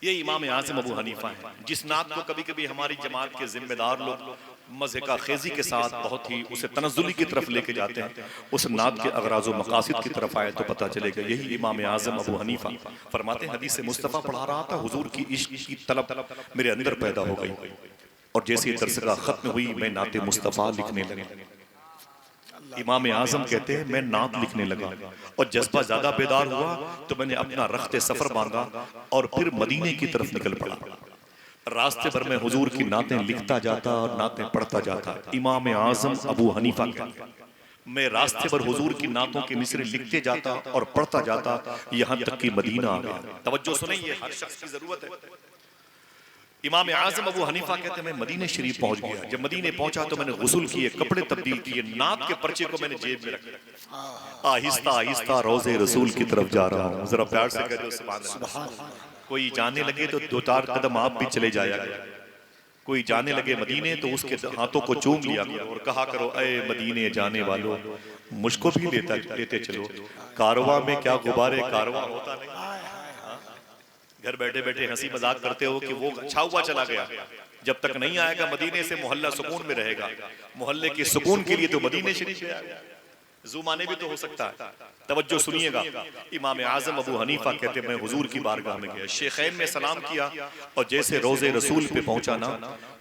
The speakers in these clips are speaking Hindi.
ये इमाम आज़म अबू हनीफा है, जिस नात को कभी कभी हमारी जमात के जिम्मेदार लोग मज़े का खेजी के साथ बहुत ही उसे तनज़्ज़ुली की तरफ लेके जाते हैं, उस नात के अगराज़ व मकासिद की तरफ आए तो पता चलेगा यही इमाम आज़म अबू हनीफा फरमाते हैं, हदीस मुस्तफ़ा पढ़ा रहा था, हुजूर की इश्क की तलब मेरे अंदर पैदा हो गई और जैसे दरसगाह खत्म हुई मैं नाते मुस्तफ़ा लिखने लगा। इमाम आज़म कहते हैं मैं नात लिखने लगा और जज्बा ज्यादा बेदार हुआ तो मैंने अपना रख्ते सफर बांधा और फिर मदीने की तरफ निकल पड़ा। रास्ते भर में हुजूर की नातें लिखता जाता और नातें पढ़ता जाता। इमाम आज़म अबू हनीफा कहते हैं मैं रास्ते पर हुजूर की नातों के मिसरे लिखते जाता और पढ़ता जाता यहाँ तक कि मदीना आ गया। तवज्जो सुने, ये हर शख्स की जरूरत है। इमाम आज़म अबू हनीफा कहते हैं मैं मदीने शरीफ पहुंच गया। जब मदीने पहुंचा तो मैंने गुस्ल किए, कपड़े तब्दील किए, नात के पर्चे को मैंने जेब में रखा। आहिस्ता आहिस्ता रोज़े रसूल की तरफ जा रहा हूँ। जरा प्यार से करिए सुभान अल्लाह। कोई जाने लगे तो दो चार कदम आप भी चले जाया, कोई जाने लगे मदीने तो उसके हाथों को चूम लिया करो और कहा करो अय मदीने जाने वालों मुझको भी लेते चलो। कारवां में क्या गुबारे कारवां होता नहीं। घर बैठे बैठे हंसी मजाक करते हो कि वो अच्छा हुआ चला गया, जब तक नहीं आएगा मदीने से मोहल्ला सुकून में रहेगा। मोहल्ले के सुकून के लिए तो मदीने शरीफ गया, ज़ुमाने भी तो हो सकता है। तवज्जो सुनिएगा, इमाम आज़म अबू हनीफा कहते मैं हुजूर की बारगाह में गया, शेखैन में सलाम किया और जैसे रोज़े रसूल पे पहुंचा ना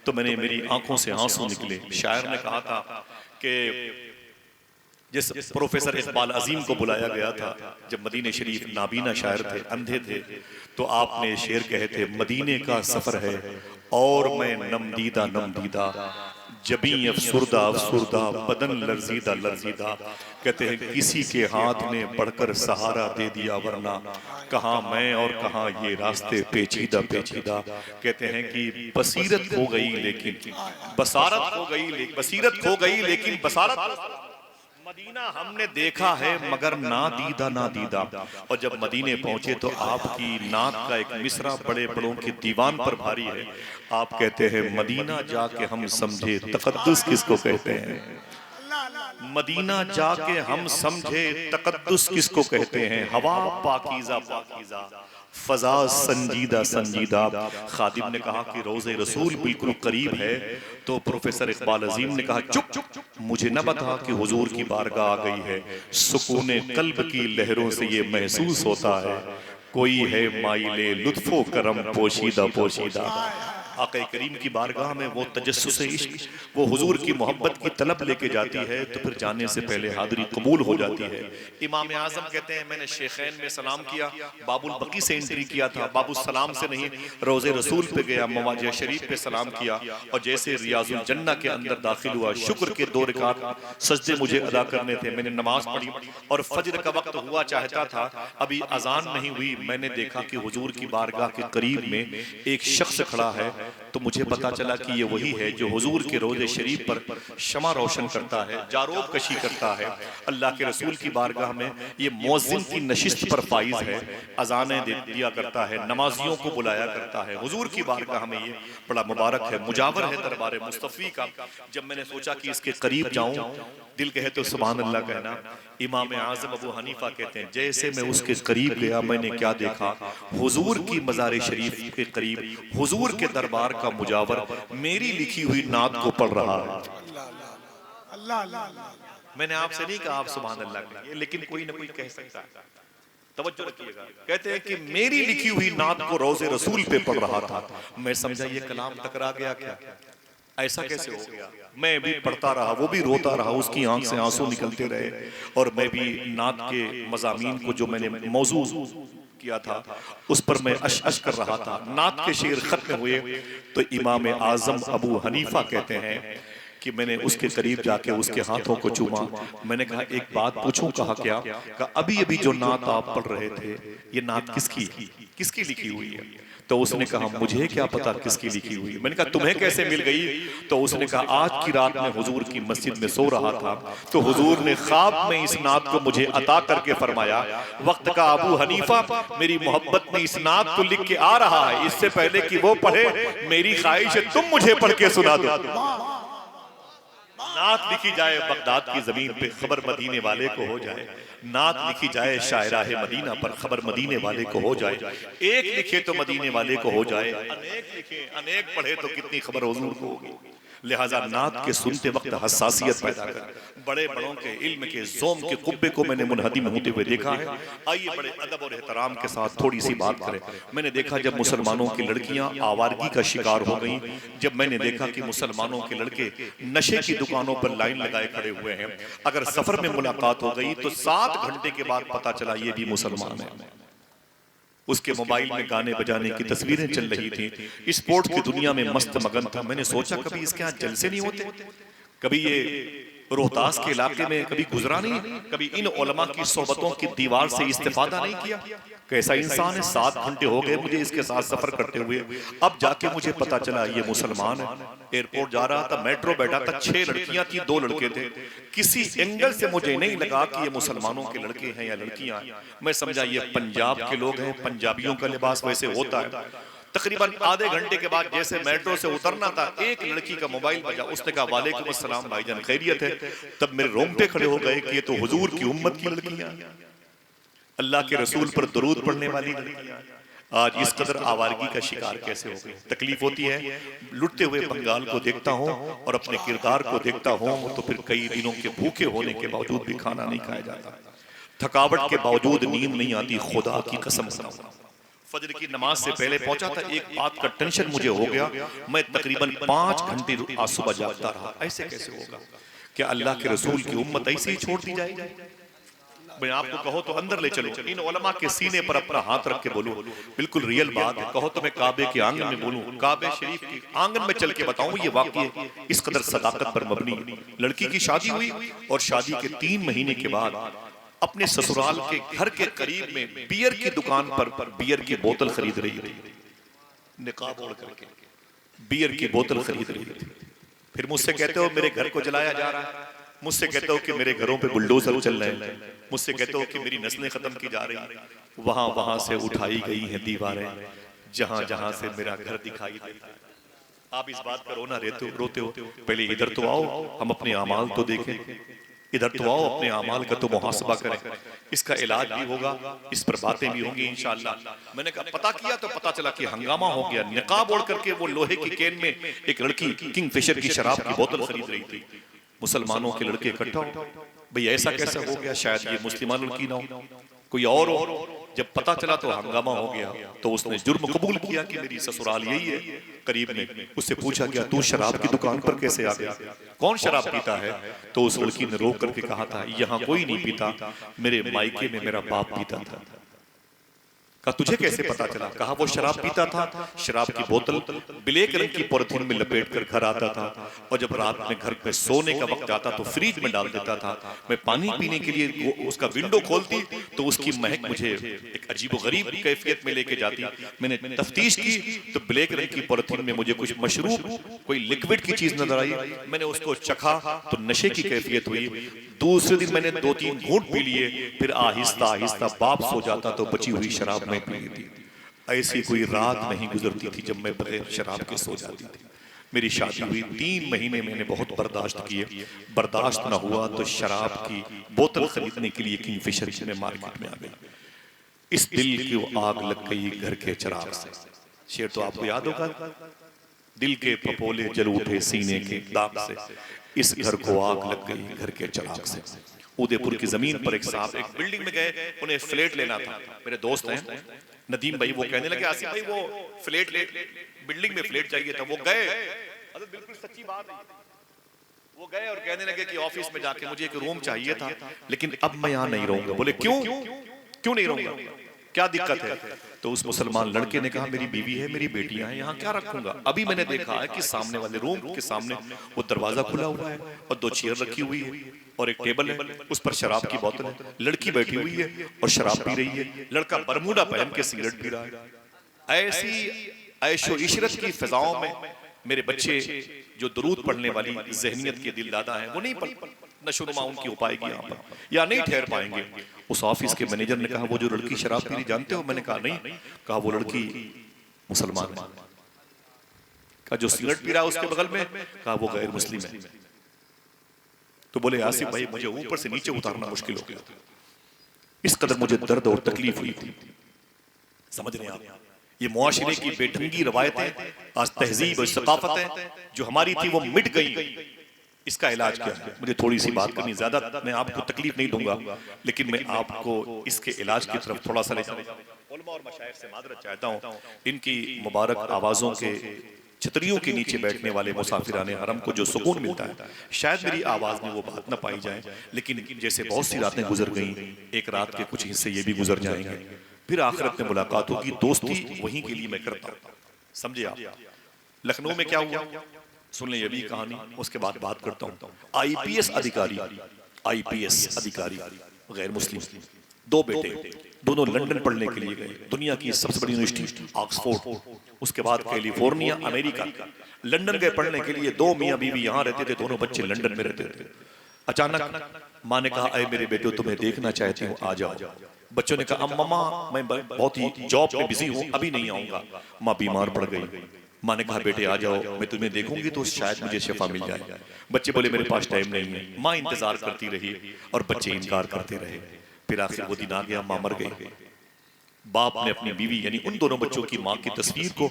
तो मैंने मेरी आंखों से आंसू निकले। शायर ने कहा था कि जिस प्रोफेसर इकबाल अजीम को बुलाया गया था जब मदीने शरीफ, नाबीना शायर थे, अंधे थे, तो आपने शेर कहे थे मदीने का सफर है और मैं नमदीदा जबी अफसुरदा अफसुरदा बदन लर्जीदा लर्जीदा। कहते हैं किसी के हाथ ने पढ़कर सहारा दे दिया वरना कहाँ मैं और कहाँ ये रास्ते पेचीदा पेचीदा। कहते हैं कि बसीरत खो गई लेकिन बसारत खो गई, बसीरत खो गई लेकिन बसारत। मदीना हमने देखा है मगर ना दीदा। और जब मदीने पहुंचे तो आपकी नात का एक मिसरा बड़े बड़ों के दीवान पर भारी है। आप कहते हैं मदीना जाके हम समझे तकद्दुस किसको कहते हैं, मदीना जाके हम समझे तकद्दुस किसको कहते हैं। हवा पाकीज़ा पाकीज़ा, फजा संजीदा संजीदा। खादिम ने कहा कि रोज़े रसूल बिल्कुल करीब है तो प्रोफेसर इकबाल अजीम ने कहा चुप, मुझे न बता कि हुजूर की बारगाह आ गई है। सुकूने कल्ब की लहरों से ये महसूस होता है कोई है माइले लुत्फो करम पोशीदा पोशीदा। आक़ा करीम की बारगाह में वो तजस्सुस इश्क, वो हुजूर की मोहब्बत की तलब लेके जाती है तो फिर जाने से पहले हाज़िरी कबूल हो जाती है। इमाम आज़म कहते हैं मैंने शेखैन में सलाम किया, बाबुल बकी से एंट्री किया था, बाबुल सलाम से नहीं, रोज़े रसूल पे गया, मवाज़िह शरीफ पे सलाम किया और जैसे रियाजुल जन्ना के अंदर दाखिल हुआ, शुक्र के 2 रकात सजदे मुझे अदा करने थे, मैंने नमाज पढ़ी और फजर का वक्त हुआ चाहता था, अभी अजान नहीं हुई, मैंने देखा कि हुजूर की बारगाह के करीब में एक शख्स खड़ा है। तो मुझे पता चला कि ये वही है जो हुजूर के रोज़े शरीफ पर शमा रोशन करता है, जारोब कशी करता है। अल्लाह के रसूल की बारगाह में ये मुअज्जिन की नशिस्त पर फाइज है, अजानें दिया करता है, नमाजियों को बुलाया करता है। हुजूर की बारगाह में ये बड़ा मुबारक है, मुजावर है दरबार मुस्तफ़ी का। जब मैंने सोचा कि इसके करीब जाऊं, दिल कहे तो सुभान अल्लाह कहना। इमाम आज़म अबू हनीफा कहते हैं जैसे मैं उसके करीब गया मैंने क्या देखा, हुजूर की मज़ार शरीफ के करीब हुजूर के दरबार का मुजावर मेरी लिखी हुई नात को पढ़ रहा है। मैंने आपसे नहीं कहा आप सुभान अल्लाह कहिए, लेकिन कोई ना कोई कह सकता है। तवज्जो रखिएगा, कहते हैं कि मेरी लिखी हुई नात को रोज़े रसूल पे पढ़ रहा था। मैं समझा ये कलाम टकरा गया क्या, ऐसा कैसे हो गया। मैं भी पढ़ता रहा, वो भी रोता रहा, उसकी आंख से आंसू निकलते रहे और मैं भी नात के मज़ामीन को जो मैंने मौजू किया था उस पर मैं अश अश कर रहा था। नात के शेर खत्म हुए तो इमाम आज़म अबू हनीफा कहते हैं कि मैंने उसके करीब जाके उसके हाथों को चूमा। मैंने कहा एक बात पूछूं, कहा क्या, कहा अभी अभी जो नात आप पढ़ रहे थे ये नात किसकी लिखी हुई है। तो उसने कहा मुझे क्या पता किसकी लिखी हुई। मैंने कहा तुम्हें कैसे मिल गई। तो उसने कहा आज की रात में हुजूर की मस्जिद में सो रहा था तो हुजूर ने ख्वाब में इस नात को मुझे अता करके फरमाया, वक्त का अबू हनीफा मेरी मोहब्बत में इस नात को लिख के आ रहा है, इससे पहले कि वो पढ़े मेरी ख्वाहिश है तुम मुझे पढ़ के सुना दो। नात लिखी जाए बगदाद की जमीन पे, खबर मदीने वाले को हो जाए। नात लिखी जाए शायराहे मदीना पर, खबर मदीने वाले को हो जाए। एक लिखे तो मदीने वाले को हो जाए, अनेक लिखे अनेक पढ़े तो कितनी खबर हुजूर को होगी। लिहाजा नात के सुनते वक्त हसासियत पैदा कर, बड़े बड़ों के इल्म के जोम के कुब्बे को मैंने मुनहदिम होते हुए देखा है। आइए बड़े अदब और एहतराम के साथ थोड़ी सी बात करें। मैंने देखा जब मुसलमानों की लड़कियां आवारगी का शिकार हो गई, जब मैंने देखा कि मुसलमानों के लड़के नशे की दुकानों पर लाइन लगाए खड़े हुए हैं, अगर सफर में मुलाकात हो गई तो 7 घंटे के बाद पता चला ये भी मुसलमान है। उसके मोबाइल में गाने बजाने की तस्वीरें चल रही थी, स्पोर्ट्स की दुनिया में मस्त मगन था। मैंने सोचा कभी इसके यहाँ जलसे नहीं होते, कभी ये रोहतास के इलाके में कभी गुजरा नहीं, कभी इन उलमा की सोहबतों की दीवार से इस्तेफादा नहीं किया। कैसा इंसान है, 7 घंटे हो गए मुझे इसके साथ सफर करते हुए, अब जाके मुझे पता चला ये मुसलमान है। एयरपोर्ट जा रहा था, मेट्रो बैठा था, 6 लड़कियां थी, 2 लड़के थे। किसी एंगल से मुझे नहीं लगा कि ये मुसलमानों के लड़के हैं या लड़कियां हैं। मैं समझा ये पंजाब के लोग हैं, पंजाबियों का लिबास वैसे होता है। तकरीबन आधे घंटे के बाद जैसे मेट्रो से उतरना था, एक लड़की का मोबाइल बजा, उसने कहा वालेकुम अस्सलाम भाईजान खैरियत है। तब मेरे रोंगटे खड़े हो गए कि ये तो हुजूर की उम्मत की लड़कियां, अल्लाह के रसूल पर दरूद पढ़ने वाली लड़कियां आज इस कदर आवारगी का शिकार कैसे हो गई। तकलीफ होती है। लुटते हुए बंगाल को देखता हूं और अपने किरदार को देखता हूं तो फिर कई दिनों के भूखे होने के बावजूद भी खाना नहीं खाया जाता, थकावट के बावजूद नींद नहीं आती। खुदा की कसम खाऊं, फजर की नमाज से पहले पहुंचा था, एक बात का टेंशन मुझे हो गया, मैं तकरीबन 5 घंटे आज सुबह जागता रहा। ऐसे कैसे होगा? क्या अल्लाह के रसूल की उम्मत ऐसे ही छोड़ दी जाएगी? मैं आपको कहो तो अंदर ले चलो, इन उलमा के सीने पर अपना हाथ रख के बोलो, बिल्कुल रियल बात है। कहो तो मैं काबे के आंगन में बोलूं, काबे शरीफ के आंगन में चल के बताऊं ये वाकये इस कदर सदाकत पर मबनी। लड़की की शादी हुई और शादी के 3 महीने के बाद अपने ससुराल के घर के करीब में बियर की दुकान पर बियर की बोतल खरीद रही थी, निकाब ओढ़ करके बियर की बोतल खरीद रही थी। फिर मुझसे कहते हो मेरे घर को जलाया जा रहा है, मुझसे कहते हो कि मेरे घरों पे बुलडोजर चल रहे हैं, मुझसे कहते हो कि मेरी नस्लें खत्म की जा रही हैं। वहां वहां से उठाई गई हैं दीवारें, जहां जहां से मेरा घर दिखाई देता है। आप इस बात पर रोना रोते हो, पहले इधर तो आओ, हम अपने अमाल तो देखें, इधर तो आओ, अपने अमाल का तो मुहासबा करें, इसका इलाज भी होगा, इस पर बातें भी होंगी इंशाअल्लाह। मैंने कहा पता किया तो पता चला कि हंगामा हो गया। निकाब ओढ़ करके वो लोहे की कैन में एक लड़की किंगफिशर की शराब की बोतल खरीद रही थी। मुसलमानों के लड़के इकट्ठा हो, भाई ऐसा कैसा हो गया, शायद ये मुस्लिमान लड़की ना हो, कोई और हो। जब पता चला तो हंगामा हो गया, तो उसने जुर्म कबूल किया कि मेरी ससुराल यही है करीब में। उससे पूछा गया तू शराब की दुकान पर कैसे आ गया, कौन शराब पीता है? तो उस लड़की ने रोक करके कहा था यहाँ कोई नहीं पीता, मेरे मायके में मेरा बाप पीता था। कहा तुझे कैसे पता चला? कहा वो शराब पीता था, शराब की बोतल ब्लैक रंग की पॉलिथीन में लपेट कर घर आता था, और जब रात में घर पे सोने का वक्त आता तो फ्रिज में डाल देता था। मैं पानी पीने के लिए उसका विंडो खोलती तो उसकी महक मुझे एक अजीबोगरीब कैफियत में लेके जाती। मैंने तफ्तीश की तो ब्लैक रंग की पॉलिथीन में मुझे कुछ मशरूब, कोई लिक्विड की चीज नजर आई। मैंने उसको चखा तो नशे की कैफियत हुई। दूसरे दिन मैंने 2-3 घूंट पी लिए, फिर आहिस्ता आहिस्ता बाप सो जाता तो बची हुई शराब मैं पी लेती। ऐसी कोई रात नहीं गुजरती थी जब मैं बगैर शराब के सो जाती थी। मेरी शादी हुई 3 महीने मैंने बहुत बर्दाश्त किए, बर्दाश्त न हुआ तो शराब की बोतल खरीदने के लिए किंगफिशर में मार्केट में आ गई। इस दिल की आग लग गई घर के चिराग से। शेर तो आपको याद होगा, दिल के पपोले जल उठे सीने के दाग से, इस घर को आग लग गई घर के चिराग से। उदयपुर की जमीन पर एक साहब एक बिल्डिंग में गए, उन्हें फ्लैट लेना था। मेरे दोस्त हैं नदीम भाई, वो कहने लगे आसिफ भाई वो फ्लैट बिल्डिंग में फ्लैट चाहिए था। वो गए, अरे बिल्कुल सच्ची बात है, वो गए और कहने लगे कि ऑफिस में जाके मुझे एक रूम चाहिए था, लेकिन अब मैं यहाँ नहीं रहूंगा। बोले क्यों नहीं रहूंगा, क्या दिक्कत है? तो उस मुसलमान लड़के ने कहा मेरी बीवी है, मेरी बेटियां हैं, यहाँ क्या रखूंगा? अभी मैंने देखा है कि सामने वाले रूम के सामने वो दरवाजा खुला हुआ है और 2 चेयर रखी हुई है और एक टेबल है, उस पर शराब की बोतल है, लड़की बैठी हुई है और शराब पी रही है, लड़का बरमूडा पहन के सिगरेट पी रहा है। ऐसी ऐशो इशरत की फिजाओं में मेरे बच्चे जो दरूद पढ़ने वाली जहनियत के दिलदादा हैं वो नहीं नशोनुमा उनकी हो पाएगी यहाँ पर, या नहीं ठहर पाएंगे। उस ऑफिस के मैनेजर ने कहा वो जो लड़की शराब पी रही जानते हो? मैंने कहा नहीं। कहा वो लड़की मुसलमान है। कहा जो सिगरेट पी रहा है उसके बगल में? कहा वो गैर मुस्लिम है। तो बोले आसिफ भाई मुझे ऊपर से नीचे उतारना मुश्किल हो गया, इस कदर मुझे दर्द और तकलीफ हुई थी। समझ रहे हैं आप, ये मुआशरे की बेढंगी रवायतें, आज तहजीब और सकाफतें जो हमारी थी वो मिट गई। इसका इलाज क्या है? मुझे थोड़ी सी बात करनी, ज्यादा मैं आपको तकलीफ नहीं दूंगा, लेकिन मैं आपको इसके इलाज की तरफ थोड़ा सा ले जाऊंगा। उलमा और मशाइख से मादरत चाहता हूं, इनकी मुबारक आवाजों के छतरियों के नीचे बैठने वाले मुसाफिराने हरम को जो सुकून मिलता है, शायद मेरी आवाज में वो बात न पाई जाए, लेकिन जैसे बहुत सी रातें गुजर गई, एक रात के कुछ हिस्से ये भी गुजर जाएंगे, फिर आखिरत में मुलाकात होगी। दोस्ती वहीं के लिए मैं करता हूं, समझे आप। लखनऊ में क्या हुआ सुन ले, ये भी कहानी, उसके बाद बात करता हूं। आईपीएस अधिकारी गैर मुस्लिम, दो बेटे, दोनों लंदन पढ़ने के लिए गए, दुनिया की सबसे बड़ी यूनिवर्सिटी ऑक्सफोर्ड, उसके बाद कैलिफोर्निया अमेरिका, लंदन गए पढ़ने के लिए। दो मियां बीवी यहाँ रहते थे, दोनों बच्चे लंदन में रहते थे। अचानक माँ ने कहा, अरे मेरे बेटे तुम्हें देखना चाहती हूँ, आ जाओ। बच्चों ने कहा, मम्मा मैं बहुत ही जॉब में बिजी हूँ, अभी नहीं आऊंगा। माँ बीमार पड़ गई। माँ ने कहा, बेटे आ जाओ, मैं तुम्हें देखूंगी तो शायद मुझे शिफा मिल जाए। बच्चे बोले, मेरे पास टाइम नहीं है। माँ इंतजार करती रही और बच्चे इनकार करते रहे। फिर आखिर वो दिन आ गया, माँ मर गई। बाप ने अपनी बीवी यानी उन दोनों बच्चों की माँ की तस्वीर को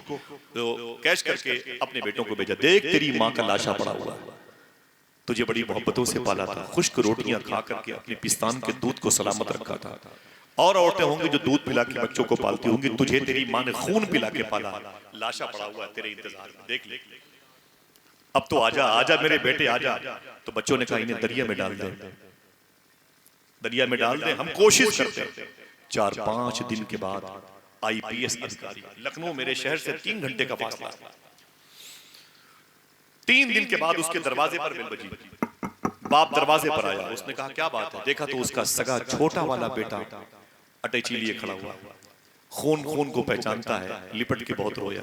कैश करके अपने बेटों को भेजा, देख तेरी माँ का लाशा पड़ा हुआ, तुझे बड़ी मोहब्बतों से पाला था, खुश्क रोटियां खा करके अपने पिस्तान के दूध को सलामत रखा था। और औरतें होंगी जो दूध पिला के बच्चों को पालती होंगी, तुझे तेरी माँ ने खून पिला के पाला, लाशा पड़ा हुआ है तेरे इंतजार में, देख ले, अब तो आजा आजा मेरे बेटे आजा। तो बच्चों ने कहा, इन्हें दरिया में डाल दे, दरिया में डाल दे। हम कोशिश करते हैं। 4-5 दिन के बाद आईपीएस अधिकारी, लखनऊ मेरे शहर से 3 घंटे का फासला, 3 दिन के बाद उसके दरवाजे पर बेल बजी। बाप दरवाजे पर आया, उसने कहा, क्या बात है? देखा तो उसका सगा छोटा वाला बेटा अटैची लिए खड़ा हुआ, खून खून को पहचानता है, लिपट के बहुत रोया।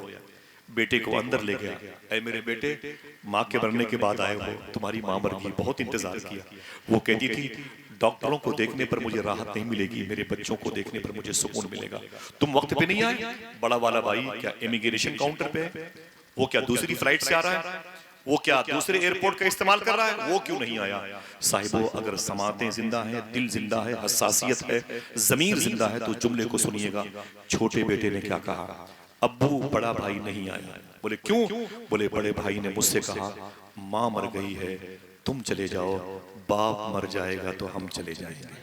बेटे को अंदर ले गया, ऐ मेरे बेटे, माँ के मरने के बाद आए हो, तुम्हारी माँ मर गई, बहुत इंतजार किया। वो कहती थी, डॉक्टरों को देखने पर मुझे राहत नहीं मिलेगी, मेरे बच्चों को देखने पर मुझे सुकून मिलेगा। तुम वक्त पे नहीं आए? बड़ा वाला भाई क्या इमिग्रेशन काउंटर पे है? वो क्या दूसरी फ्लाइट से आ रहा है? वो क्या दूसरे एयरपोर्ट का इस्तेमाल कर रहा है? वो क्यों नहीं आया? साहिबो, अगर समातें जिंदा है, दिल जिंदा है, हसासियत है, जमीर जिंदा है, तो जुमले को सुनिएगा। छोटे बेटे ने क्या कहा? अब्बू, बड़ा भाई नहीं आया। बोले क्यों? बोले बड़े भाई ने मुझसे कहा, माँ मर गई है, तुम चले जाओ, बाप मर जाएगा तो हम चले जाएंगे।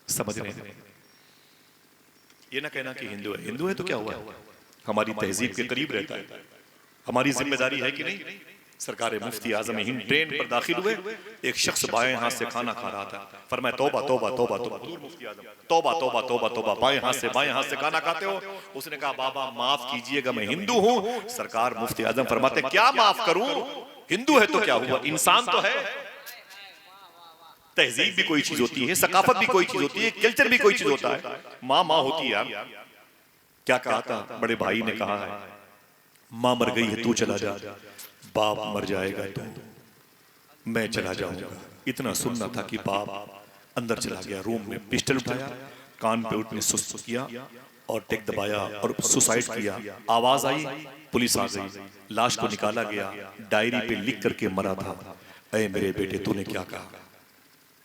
समझ रहे हैं? ये ना कहना कि हिंदू है, हिंदू है तो क्या हुआ, हमारी तहजीब के करीब रहता है, हमारी जिम्मेदारी है कि नहीं। सरकार मुफ्ती आजम हिंद ट्रेन पर दाखिल हुए, एक शख्स बाएं हाथ से खाना खा रहा था, फरमाया, तौबा तौबा तौबा तौबा, तौबा तौबा तौबा तौबा, बाएं हाथ से खाना खाते हो। उसने कहा, बाबा माफ कीजिएगा, मैं हिंदू हूँ। सरकार मुफ्ती आजम फरमाते, क्या माफ करूं, हिंदू है तो क्या हुआ, इंसान तो है। तहजीब भी कोई चीज होती है, सकाफत भी कोई चीज होती है, कल्चर भी कोई चीज होता है। माँ माँ होती है यार। क्या कहा था? बड़े भाई ने कहा है, माँ मर गई है, तू चला जा, बाप मर जाएगा तो मैं चला जाऊंगा। इतना सुनना था कि बाप अंदर चला गया, रूम में पिस्टल उठाया, कान पे उसने सुस्त किया और टेक दबाया और सुसाइड किया। आवाज आई, पुलिस आ गई, लाश को निकाला गया, डायरी पे लिख करके मरा था, ऐ मेरे बेटे, तूने क्या कहा?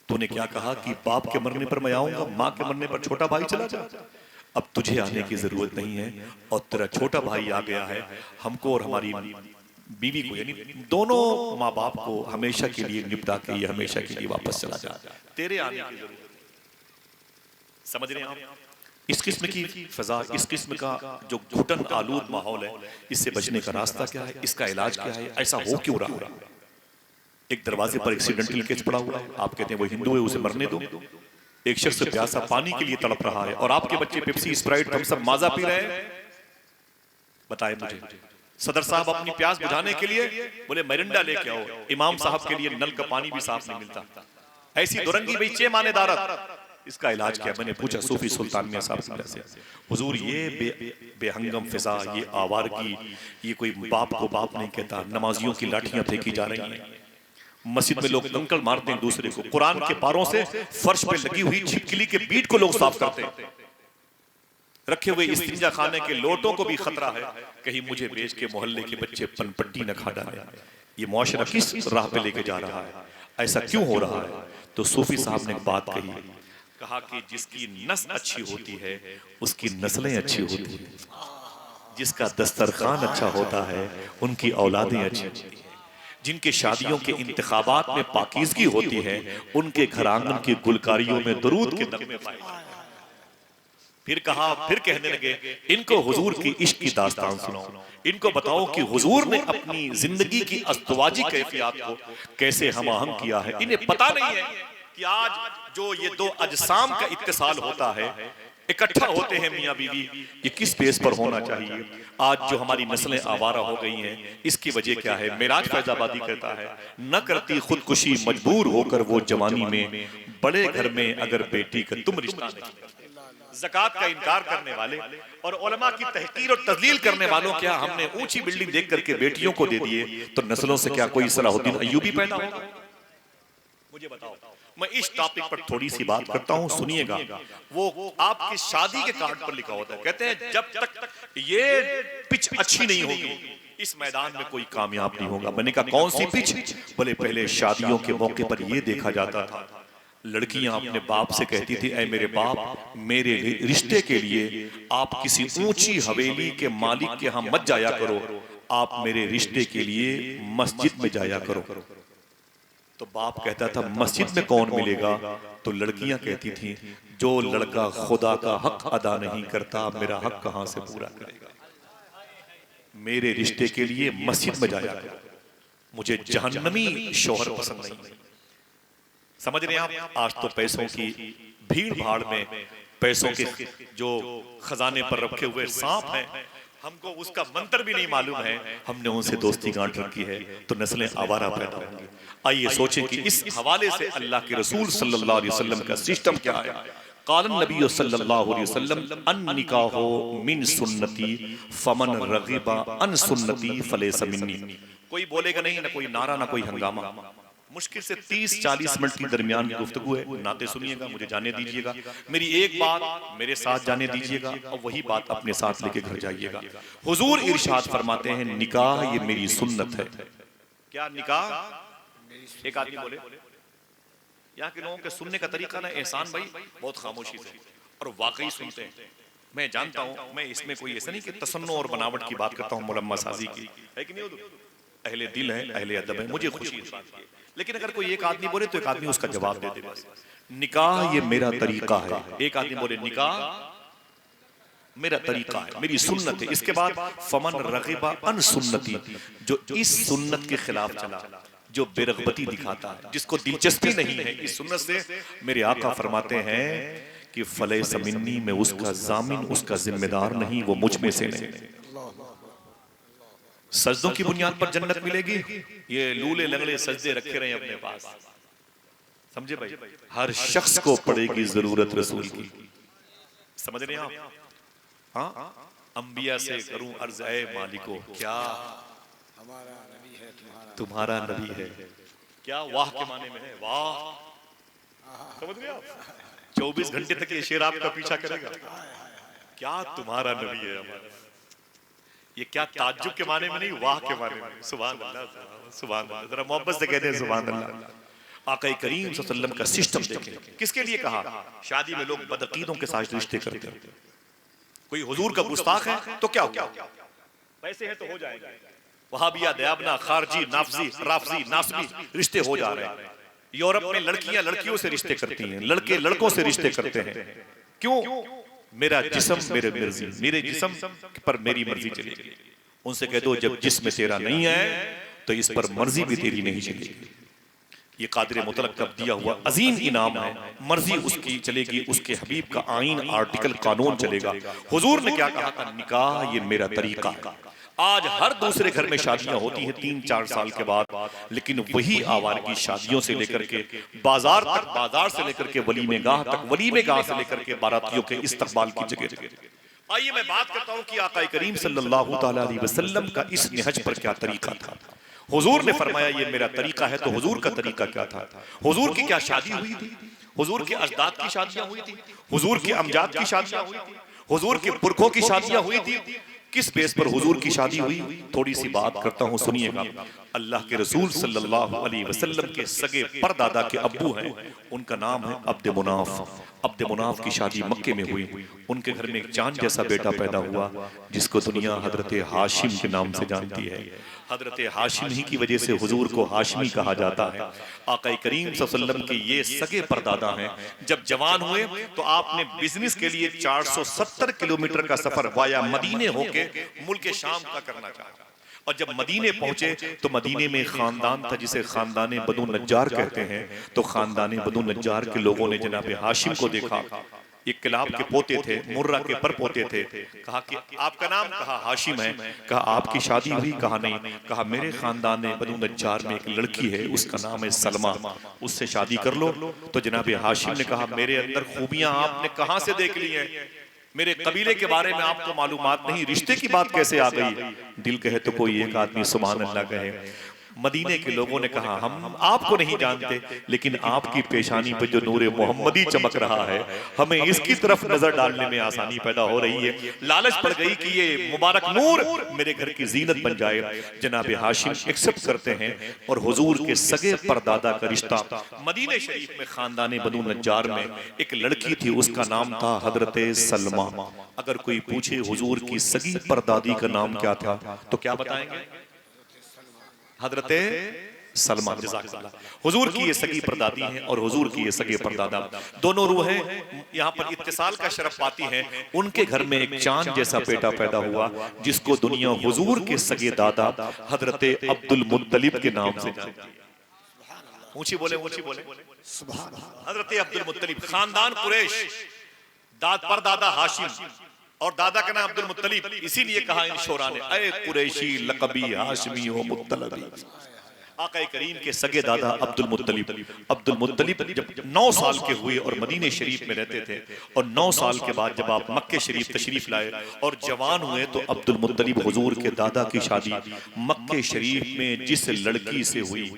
तूने क्या कहा कि बाप के मरने पर मैं आऊंगा, माँ के मरने पर छोटा भाई चला जा। अब तुझे आने की जरूरत नहीं है, और तेरा छोटा भाई आ गया है। हमको और हमारी बीवी को, यानी दोनों माँ बाप को हमेशा के लिए निपटा के ये हमेशा के लिए वापस चला जा, तेरे आने की जरूरत। समझ रहे हैं आप? इस किस्म की फजा, इस किस्म का जो घुटन आलूद माहौल है, इससे बचने का रास्ता क्या है, इसका इलाज क्या है, ऐसा हो क्यों रहा है? एक दरवाजे पर एक्सीडेंटल केस पड़ा हुआ है, आप कहते हैं वो हिंदू है, उसे मरने दो। एक शख्स प्यासा पानी के लिए तड़प रहा है और आपके बच्चे पेप्सी, स्प्राइट, थम्स अप, माजा पी रहे हैं। बताएं मुझे, सदर साहब अपनी प्यास बुझाने के लिए बोले मिरिंडा लेके आओ, इमाम साहब के लिए नल का पानी भी साफ नहीं मिलता। ऐसी दुरंगी बेचे मानेदारत, इसका इलाज क्या? मैंने पूछा सूफी सुल्तान मियां साहब से, हुजूर ये बेहंगम फिजा, ये आवारगी, ये कोई बाप को बाप नहीं कहता, नमाजियों की लाठियां फेंकी जा रही हैं, मस्जिद में लोग कंकड़ मारते हैं दूसरे को, कुरान के पारों से फर्श पे लगी हुई छिपकली के बीट को लोग साफ करते हैं, रखे हुए इस्तिंजा खाने के लोटों को भी खतरा है, कहीं मुझे बेच के मोहल्ले के बच्चे पनपट्टी न खा डाले। ये मुआशरा किस राह पे लेके जा रहा है, ऐसा क्यों हो रहा है? तो सूफी साहब ने एक बात कही, कहा कि जिसकी नस अच्छी होती है उसकी नस्लें अच्छी होती है, जिसका दस्तरखान अच्छा होता है उनकी औलादें अच्छी होती है, जिनके शादियों के इंतखाबात में पाकीज़गी होती है उनके घर आंगन की गुलकारियों में दरूद के नगमे पाए जाते हैं। फिर कहा, फिर कहने लगे, इनको हुजूर की इश्क की दास्तान सुनाओ, इनको बताओ कि हुजूर ने अपनी जिंदगी की अस्तवाजी कैफियत को कैसे हम-आहंग किया है। इन्हें पता नहीं है कि आज जो ये दो अजसाम का इत्तिसाल होता है, इकट्ठा होते हैं मियाँ बीवी, ये किस बेस पर होना चाहिए। आज जो हमारी नस्लें आवारा हो गई हैं, इसकी वजह क्या है? मेराज फैजाबादी कहता है, न करती खुदकुशी मजबूर होकर वो जवानी में, बड़े घर में अगर बेटी का तुम रिश्ता नहीं। ज़कात का इनकार करने वाले और उलमा की तहकीर और तजलील करने वालों, क्या हमने ऊंची बिल्डिंग देख करके बेटियों को दे दिए तो नस्लों से क्या कोई सलाहुद्दीन अय्यूबी पैदा होगा? मुझे बताओ। मैं इस टॉपिक पर थोड़ी सी बात करता हूं, सुनिएगा। वो आपकी शादी के कार्ड पर लिखा होता है, कहते हैं जब तक ये पिच अच्छी नहीं होगी इस मैदान में कोई कामयाब नहीं होगा। मैंने कहा कौन सी पिच? बोले पहले शादियों के मौके पर यह देखा जाता था, लड़कियां अपने बाप से कहती थी, ऐ मेरे बाप, मेरे रिश्ते के लिए आप किसी ऊंची हवेली के मालिक के यहाँ मत जाया करो, आप मेरे रिश्ते के लिए मस्जिद में जाया करो। तो बाप कहता था मस्जिद में कौन मिलेगा? तो लड़कियां कहती थी, जो लड़का खुदा का हक अदा नहीं करता मेरा हक कहां से पूरा करेगा? मेरे रिश्ते के लिए मस्जिद में जाया करो, मुझे जहन्नमी शौहर पसंद नहीं। समझ रहे हैं आप? आज तो पैसों की भीड़ भाड़ में पैसों के जो खजाने पर रखे हुए सांप हैं, हमको उसका मंत्र भी नहीं मालूम है, हमने उनसे दोस्ती गांठ रखी है, तो नस्लें आवारा पैदा होंगी। आइए सोचें कि इस हवाले से अल्लाह के रसूल सल्लल्लाहु अलैहि वसल्लम का सिस्टम क्या है। क़ालन नबी सल्लल्लाहु अलैहि वसल्लम अन निकाहो मिन सुन्नती फमन रग़िबा अन सुन्नती फलैसा मिन्नी। कोई बोलेगा नहीं, ना कोई नारा ना कोई हंगामा। मुश्किल से 30-40 मिनट की दरमियान की गुफ्तगू है, नाते सुनिएगा, मुझे जाने दीजिएगा, मेरी एक बात मेरे साथ जाने दीजिएगा और वही बात अपने साथ लेके घर जाइएगा। हुजूर इरशाद फरमाते हैं, निकाह ये मेरी सुन्नत है। क्या निकाह? एक आदमी बोले, यहाँ के लोगों के सुनने का तरीका ना एहसान भाई बहुत खामोशी से और वाकई सुनते हैं। मैं जानता हूँ, मैं इसमें कोई ऐसा नहीं कि तसन्नो और बनावट की बात करता हूँ, मुलम्मा साजी की है कि नहीं? अहले दिल है, अहले अदब है, मुझे खुशी इस बात की। लेकिन अगर कोई एक आदमी बोले तो एक आदमी उसका जवाब दे दे बस। निकाह ये मेरा तरीका है। एक आदमी बोले निकाह मेरा तरीका है, मेरी सुन्नत है। इसके बाद फमन रग़िबा अन सुन्नती, जो इस सुन्नत के खिलाफ चला, जो बेरग़बती दिखाता है, जिसको दिलचस्पी नहीं है इस सुन्नत से, मेरे आका फरमाते हैं कि फलैसा मिन्नी, मैं उसका जामिन, उसका जिम्मेदार नहीं, वो मुझ में से नहीं। सजदों की बुनियाद पर जन्नत मिलेगी, ये लूले लंगड़े सजदे रखे रहे अपने पास, समझे भाई? हर शख्स को पड़ेगी जरूरत रसूल की। समझ रहे हैं आप? हाँ, अंबिया से करूं अर्ज, ऐ मालिको, क्या हमारा नबी है, तुम्हारा नबी है क्या? वाह के माने में है, वाह। समझ रहे आप? 24 घंटे तक ये शेर आपका पीछा करेगा, क्या तुम्हारा नबी है हमारा। ये क्या ताज्जुब के माने में नहीं, वाह के माने में। सुभान अल्लाह, सुभान अल्लाह। जरा मोहब्बत से कहते हैं सुभान अल्लाह। आका करीम सल्लल्लाहु अलैहि वसल्लम का सिस्टम देखें, किसके लिए कहा? शादी में लोग बदअकीदों के साथ रिश्ते करते हैं। कोई हुजूर का गुस्ताख है तो क्या हुआ? पैसे हैं तो हो जाएगा। वहाबिया, दयाबना, खारजी, नाफजी, राफजी, नासबी रिश्ते हो जा रहे हैं। यूरोप में लड़कियां लड़कियों से रिश्ते करती हैं, लड़के लड़कों से रिश्ते करते हैं। क्यों? मेरा जिस्म मेरे मर्जी, मेरे जिस्म पर मेरी मर्जी चलेगी। उनसे कह दो जब जिस्म तेरा नहीं है तो इस पर मर्जी भी तेरी नहीं चलेगी। ये कादिर मुतलक का दिया हुआ अजीम इनाम है, मर्जी उसकी चलेगी, उसके हबीब का आईन, आर्टिकल, कानून चलेगा। हुजूर ने क्या कहा था? निकाह ये मेरा तरीका है। आज हर दूसरे घर में शादियां होती हैं 3-4 साल के बाद, लेकिन वही आवारगी शादियों से लेकर के बाजार तक, बाजार से लेकर के वलीमे गाह तक, वलीमे गाह से लेकर के बारातियों के इस्तकबाल की जगह। आइए मैं बात करता हूं कि आका करीम सल्लल्लाहु तआला अलैहि वसल्लम का इस निहज पर क्या तरीका था। हुजूर ने फरमाया ये मेरा तरीका है, तो हुजूर का तरीका क्या था? हुजूर की क्या शादी हुई थी? हुजूर के अजदाद की शादियां हुई थी, हुजूर के अमजाद की शादियां हुई थी, हुजूर के पुरखों की शादियां हुई थी। किस बेस पर हुजूर की शादी हुई? थोड़ी सी बात करता हूं, सुनिएगा। अल्लाह के रसूल सल्लल्लाहु अलैहि वसल्लम के सगे परदादा के अब्बू हैं, उनका नाम है अब्द मुनाफ। अब्द मुनाफ की शादी मक्के में हुई। उनके घर में एक चांद जैसा बेटा पैदा हुआ जिसको दुनिया हजरत हाशिम के नाम से जानती है। हजरत हाशिम ही की वजह से हुजूर को हाशमी कहा जाता है। आका करीम सल्लल्लाहु अलैहि वसल्लम के ये सगे परदादा हैं। जब जवान हुए तो आपने बिजनेस के लिए 470 किलोमीटर का सफर वाया मदीने होके मुल्क शाम का करना चाहा। और जब मदीने पहुंचे तो मदीने में खानदान था जिसे खानदान बनु नज्जार कहते हैं। तो खानदान बनु नज्जार के लोगों ने जनाब हाशिम को देखा। ये किलाब के पोते थे, मुर्रा के पर पोते थे। कहा कि आपका नाम? कहा हाशिम है। कहा आपकी शादी हुई? कहा नहीं। कहा मेरे खानदान बनु नज्जार में एक लड़की है, उसका नाम है सलमा, उससे शादी कर लो। तो जनाब हाशिम ने कहा मेरे अंदर खूबियां आपने कहां से देख ली हैं? मेरे कबीले के बारे में आपको मालूमात नहीं, रिश्ते की बात कैसे आ गई? दिल कहे तो कोई एक आदमी सुभान अल्लाह कहे। मदीने के लोगों ने कहा हम आपको नहीं जानते, लेकिन आपकी पेशानी पर जो नूरे मोहम्मदी चमक रहा है, हमें इसकी तरफ नजर डालने में आसानी पैदा हो रही है। लालच पड़ गई कि ये मुबारक नूर मेरे घर की जीनत बन जाए। जनाब हाशिम एक्सेप्ट करते हैं और हुजूर के सगे परदादा का रिश्ता मदीने शरीफ में खानदान बनु नज्जार में एक लड़की थी, उसका नाम था हजरत सलमा। अगर कोई पूछे हुजूर की सगी परदादी का नाम क्या था तो क्या बताएंगे? हजरत सलमा। जज़ाकल्लाह। हुजूर की ये सगी परदादी हैं और हुजूर की ये सगे परदादा, दोनों रूहें यहाँ पर इत्तिसाल का शरफ पाती हैं। उनके घर में एक चांद जैसा बेटा पैदा हुआ जिसको दुनिया हुजूर के सगे दादा हजरत अब्दुल मुत्तलिब के नाम से जानती है। ऊंची बोले, ऊंची बोले। हजरत अब्दुल मुत्तलिब, खानदान कुरैश, परदादा हाशिम और दादा का नाम अब्दुल मुत्तलिब। इसीलिए कहा इन शोरा ने अय कुरैशी लक़बी हाशमी व मुत्तलबी। आका करीम के सगे दादा अब्दुल मुत्तलिब। अब्दुल मुत्तलिब जब 9 साल के हुए और मदीने शरीफ में रहते थे, और 9 साल के बाद जब आप मक्के शरीफ तशरीफ लाए और जवान हुए तो अब्दुल मुत्तलिब हुजूर के दादा की शादी मक्के शरीफ में जिस लड़की से हुई,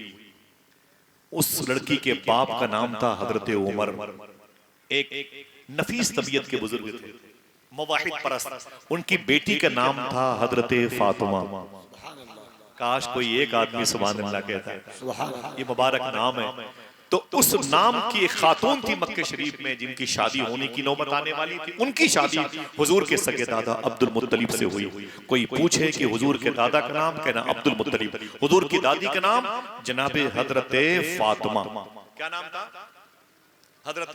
उस लड़की के बाप का नाम था हजरत उमर। एक नफीस तबीयत के बुजुर्ग थे, मुवाहिद परस्त। उनकी बेटी का नाम था हजरत फातिमा। काश कोई एक आदमी सुभान अल्लाह कहता है, ये मुबारक नाम है। तो उस नाम की एक खातून थी मक्के शरीफ में जिनकी शादी होने की नौबत आने वाली थी। उनकी शादी हुजूर के सगे दादा अब्दुल मुत्तलिब से हुई। कोई पूछे कि हुजूर के दादा का नाम, कहना अब्दुल मुत्तलिब। हुजूर की दादी का नाम जनाबे हजरत फातिमा। क्या नाम था? हजरत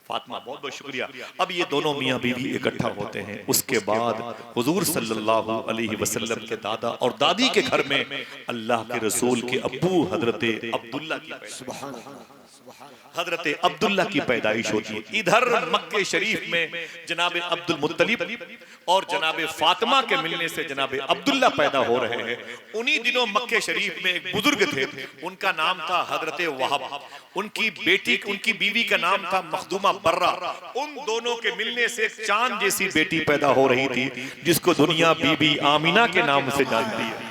फातिमा। बहुत बहुत शुक्रिया। अब ये दोनों मियाँ बीवी इकट्ठा होते हैं। उसके बाद हुजूर सल्लल्लाहु अलैहि वसल्लम के दादा और दादी के घर में अल्लाह के रसूल के अब्बू हजरत अब्दुल्ला की पैदाइश होती है। इधर मक्के शरीफ में जनाबे अब्दुल मुत्तलिब और जनाबे फातिमा के मिलने से जनाबे अब्दुल्ला पैदा हो रहे हैं। उन्हीं दिनों मक्के शरीफ में एक बुजुर्ग थे, उनका नाम था हजरत वहाब। उनकी बेटी, उनकी बीवी का नाम था मखदूमा बर्रा। उन दोनों के मिलने से एक चांद जैसी बेटी पैदा हो रही थी जिसको दुनिया बीबी आमिना के नाम से जानती है,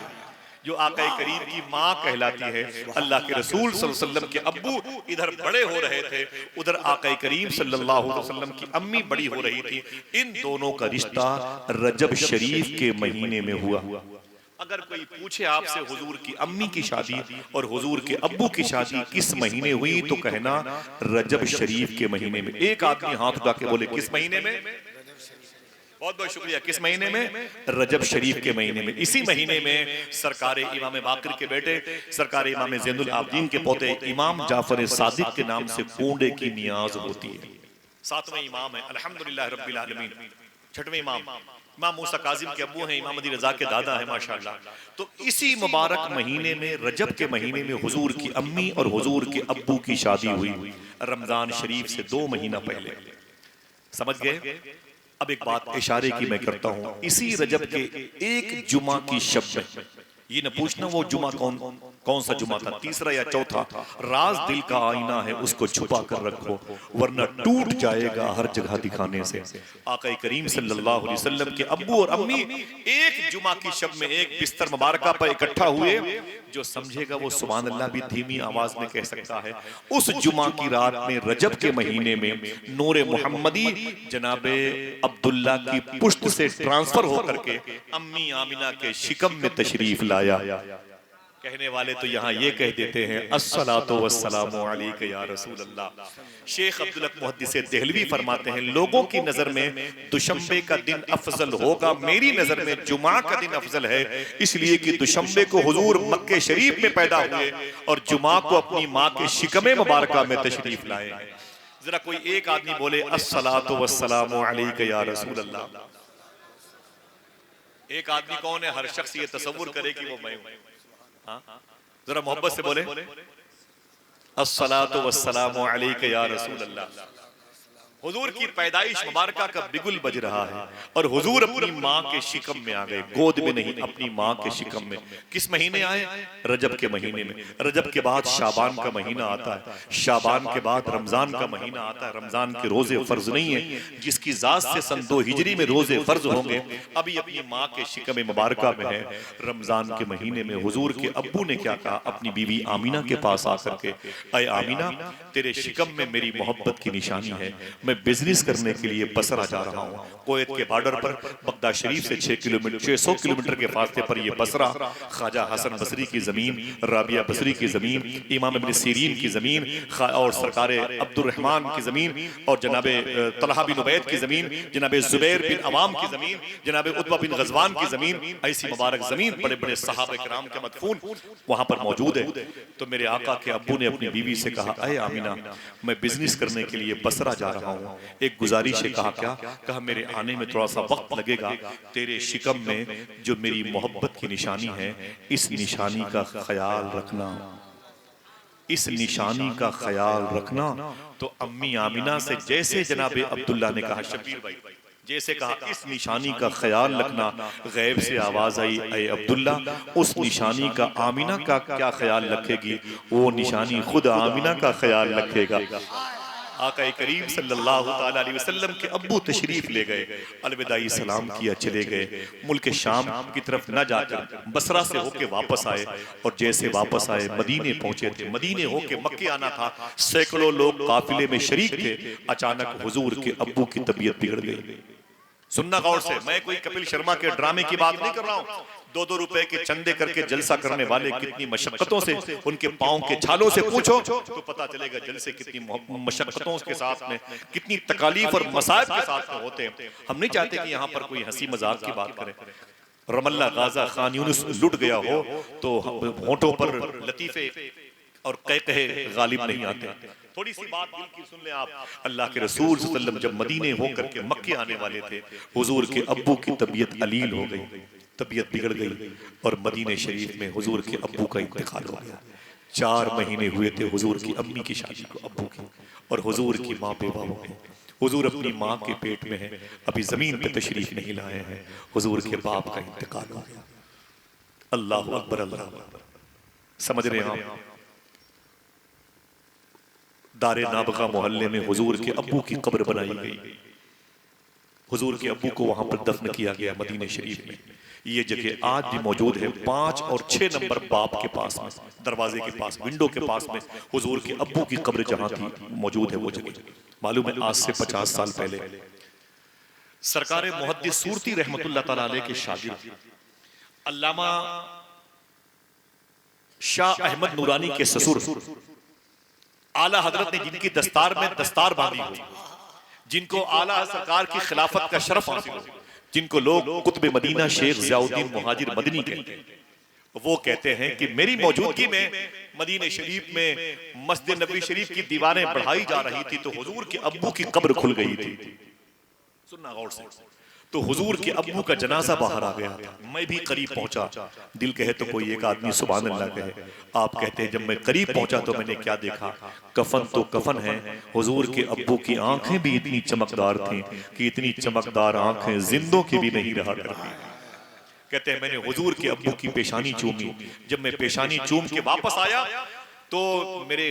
जो आका करीम की माँ कहलाती है। अल्लाह के रसूल सल्लल्लाहु अलैहि वसल्लम के अब्बू इधर बड़े हो रहे थे, उधर आका करीम सल्लल्लाहु अलैहि वसल्लम की अम्मी बड़ी हो रही थी। इन दोनों का रिश्ता रजब शरीफ के महीने में हुआ। अगर कोई पूछे आपसे हुजूर की अम्मी की शादी और हुजूर के अब्बू की शादी किस महीने हुई तो कहना रजब शरीफ के महीने में। एक आदमी हाथ उठा के बोले किस महीने में? बहुत बहुत शुक्रिया। किस महीने में? रजब शरीफ के महीने में। इसी महीने में सरकार इमाम बाकर के बेटे, सरकार इमाम ज़ैनुल आबिदीन के पोते इमाम जाफर सादिक के नाम से कोंडे की नियाज होती है। 7वें इमाम है अल्हम्दुलिल्लाह रब्बिल आलमीन। 6वें इमाम मूसा काजिम के अब्बू हैं, इमाम अली रजा के दादा हैं माशाअल्लाह। तो इसी मुबारक महीने में रजब के महीने में हुजूर की अम्मी और हुजूर के अब्बू की शादी हुई, रमजान शरीफ से 2 महीना पहले। समझ गए? अब एक बात इशारे की मैं करता हूं, इसी रजब के एक जुमा की शब में, ये न पूछना वो जुमा कौन सा जुमा था, तीसरा या चौथा, राज दिल का आईना है उसको छुपा कर रखो वरना टूट जाएगा हर जगह दिखाने से। आका करीम सल्लल्लाहु अलैहि वसल्लम के अब्बू और अम्मी एक जुमा की शब में एक बिस्तर मुबारका पर इकट्ठा हुए। जो समझेगा वो सुभान अल्लाह भी धीमी आवाज में कह सकता है। उस जुमा की रात में रजब के महीने में नूरे मुहम्मदी जनाबे अब्दुल्ला की पुश्त से ट्रांसफर होकर के अम्मी आमिना के शिकम में तशरीफ लाया। कहने वाले तो यहाँ ये कह देते हैं अस्सलातु वस्सलामु अलैका या रसूल अल्लाह। शेख अब्दुल हक मुहद्दिस देहलवी फरमाते हैं लोगों की नजर में दुशंबे का दिन अफजल होगा, मेरी नजर में जुमा का दिन अफजल है, इसलिए कि दुशंबे को हुजूर मक्के शरीफ में पैदा हुए और जुमा को अपनी माँ के शिकमे मुबारका में तशरीफ लाए। जरा कोई एक आदमी बोले अस्सलातु वस्सलामु अलैका या रसूल अल्लाह। एक आदमी कौन है? हर शख्स ये तसव्वुर करे कि वो मैं हूं। जरा मोहब्बत से बोले अस्सलातु वस्सलामु अलैका या रसूल अल्लाह। हुजूर की पैदाइश मुबारका का बिगुल बज रहा है और हुजूर अपनी माँ के शिकम में आ गए, गोद में नहीं, अपनी माँ के शिकम में। किस महीने आए? रजब के महीने में। रजब के बाद शाबान का महीना आता है, शाबान के बाद रमजान का महीना आता है। रमजान के रोजे फर्ज नहीं है, जिसकी जात से सन 2 हिजरी में रोजे फर्ज होंगे अभी अपनी माँ के शिकम मुबारका में है। रमजान के महीने में हुजूर के अब्बू ने क्या कहा? अपनी बीवी आमीना के पास आकर के, अय आमीना, तेरे शिकम में मेरी मोहब्बत की निशानी है, मैं बिजनेस करने के लिए बसरा जा रहा हूँ। कुवैत के बॉर्डर पर बगदाद शरीफ से 600 किलोमीटर के फासले पर यह बसरा ख्वाजा हसन बसरी की जमीन, राबिया बसरी की जमीन, इमाम इब्न सीरीन की जमीन और सरकार अब्दुर्रहमान की जमीन और जनाबे तलहा बिन उबैद की जमीन, जनाबे जुबैर बिन अवाम की जमीन, जनाबे उतबा बिन गजवान की जमीन, ऐसी मुबारक जमीन बड़े बड़े सहाबा किराम के मदफून वहां पर मौजूद है। तो मेरे आका के अब्बू ने अपनी बीवी से कहा, अय आमीना, मैं बिजनेस करने के लिए बसरा जा रहा हूँ, एक गुजारिश है। कहा क्या? कहा मेरे आने में थोड़ा सा वक्त लगेगा, तेरे शिकम में जो मेरी मोहब्बत की निशानी है, इस निशानी का ख्याल रखना, इस निशानी का ख्याल रखना। तो अम्मी आमिना से जैसे जनाबे अब्दुल्ला ने कहा, शबीर भाई जैसे कहा इस निशानी का ख्याल रखना, गैब से आवाज आई, अय अब्दुल्ला, उस निशानी का आमिना का क्या ख्याल रखेगी? वो निशानी खुद आमिना का ख्याल रखेगा। आका करीम सल्लल्लाहु ताला अलैहि वसल्लम के अब्बू तशरीफ ले गए, अलविदाई सलाम किया, चले गए। मुल्क शाम की तरफ न जाकर बसरा से होके वापस आए और जैसे वापस आए मदीने पहुंचे थे। मदीने होके मक्के आना था, सैकड़ों लोग काफिले में शरीक थे। अचानक हुजूर के अब्बू की तबीयत बिगड़ गई। सुनना गौर से, मैं कोई कपिल शर्मा के ड्रामे की बात नहीं कर रहा हूँ। 2-2 रुपए के चंदे करके जलसा करने वाले कितनी मशक्कतों से, उनके पांव के छालों से पूछो तो पता चलेगा जलसे कितनी मशक्कतों के साथ में, कितनी तकालीफ और मसाइब के साथ में होते हैं। हम नहीं चाहते कि यहाँ पर कोई हंसी मजाक की बात करें। रमल्ला, गाजा, खान यूनुस लुट गया हो तो होंठों पर लतीफे और कहकहे गालिब नहीं आते। थोड़ी सी बात दिल की सुन ले आप। अल्लाह के रसूल सल्लल्लाहु अलैहि वसल्लम जब मदीने होकर के मक्के आने वाले थे, हुजूर के अब्बू की तबीयत अलील हो गई, तबीयत बिगड़ गई और मदीने शरीफ में हुजूर के अब्बू का इंतकाल हो गया। 4 महीने हुए थे हुजूर की अम्मी की शादी को, अब्बू की, और हुजूर की माँ बेवा हो गई। हुजूर अपनी माँ के पेट में है, अभी जमीन पे तशरीफ नहीं लाए हैं। हुजूर के बाप का इंतकाल हो गया। अल्लाह अकबर, अल्लाह अकबर। समझ रहे हैं आप? दारे नाबगा मोहल्ले में हुजूर के अब्बू की कब्र बनाई गई। हुजूर के अब्बू को वहां पर दफन किया गया मदीने शरीफ में। ये जगह आज भी मौजूद है, 5 और 6 नंबर बाप के पास में, दरवाजे के पास, विंडो के पास में हुजूर के अब्बू की कब्र जहां थी मौजूद है वो जगह। मालूम है आज से 50 साल पहले सरकार मुहद्दिस सूरती रहमतुल्लाह ताला अलैह के शागिर्द अल्लामा शाह अहमद नूरानी के ससुर आला हजरत ने जिनकी दस्तार में दस्तार बांधी हुई, जिनको आला सरकार की खिलाफत का शरफ हासिल हो, जिनको लोग कुतुब मदीना शेख ज़ियाउद्दीन मुहाजिर मदनी कहते हैं, वो कहते हैं कि मेरी मौजूदगी में मदीने शरीफ में मस्जिद नबवी शरीफ की दीवारें बढ़ाई जा रही थी तो हुजूर के अब्बू की कब्र खुल गई थी। सुनना गौर से। तो हुजूर के अब्बू का जनाजा बाहर आ गया था। मैं भी करीब पहुंचा। दिल कहे तो कोई एक आदमी सुभान अल्लाह कहे। आप कहते हैं जब मैं करीब पहुंचा तो मैंने क्या देखा? कफन तो कफन है, हुजूर के अब्बू की आंखें भी इतनी चमकदार थीं कि इतनी चमकदार आंखें जिंदों की भी नहीं रहा करती। कहते हैं मैंने हुजूर के अब्बू की पेशानी चूमी। जब मैं पेशानी चूम के वापस आया तो मेरे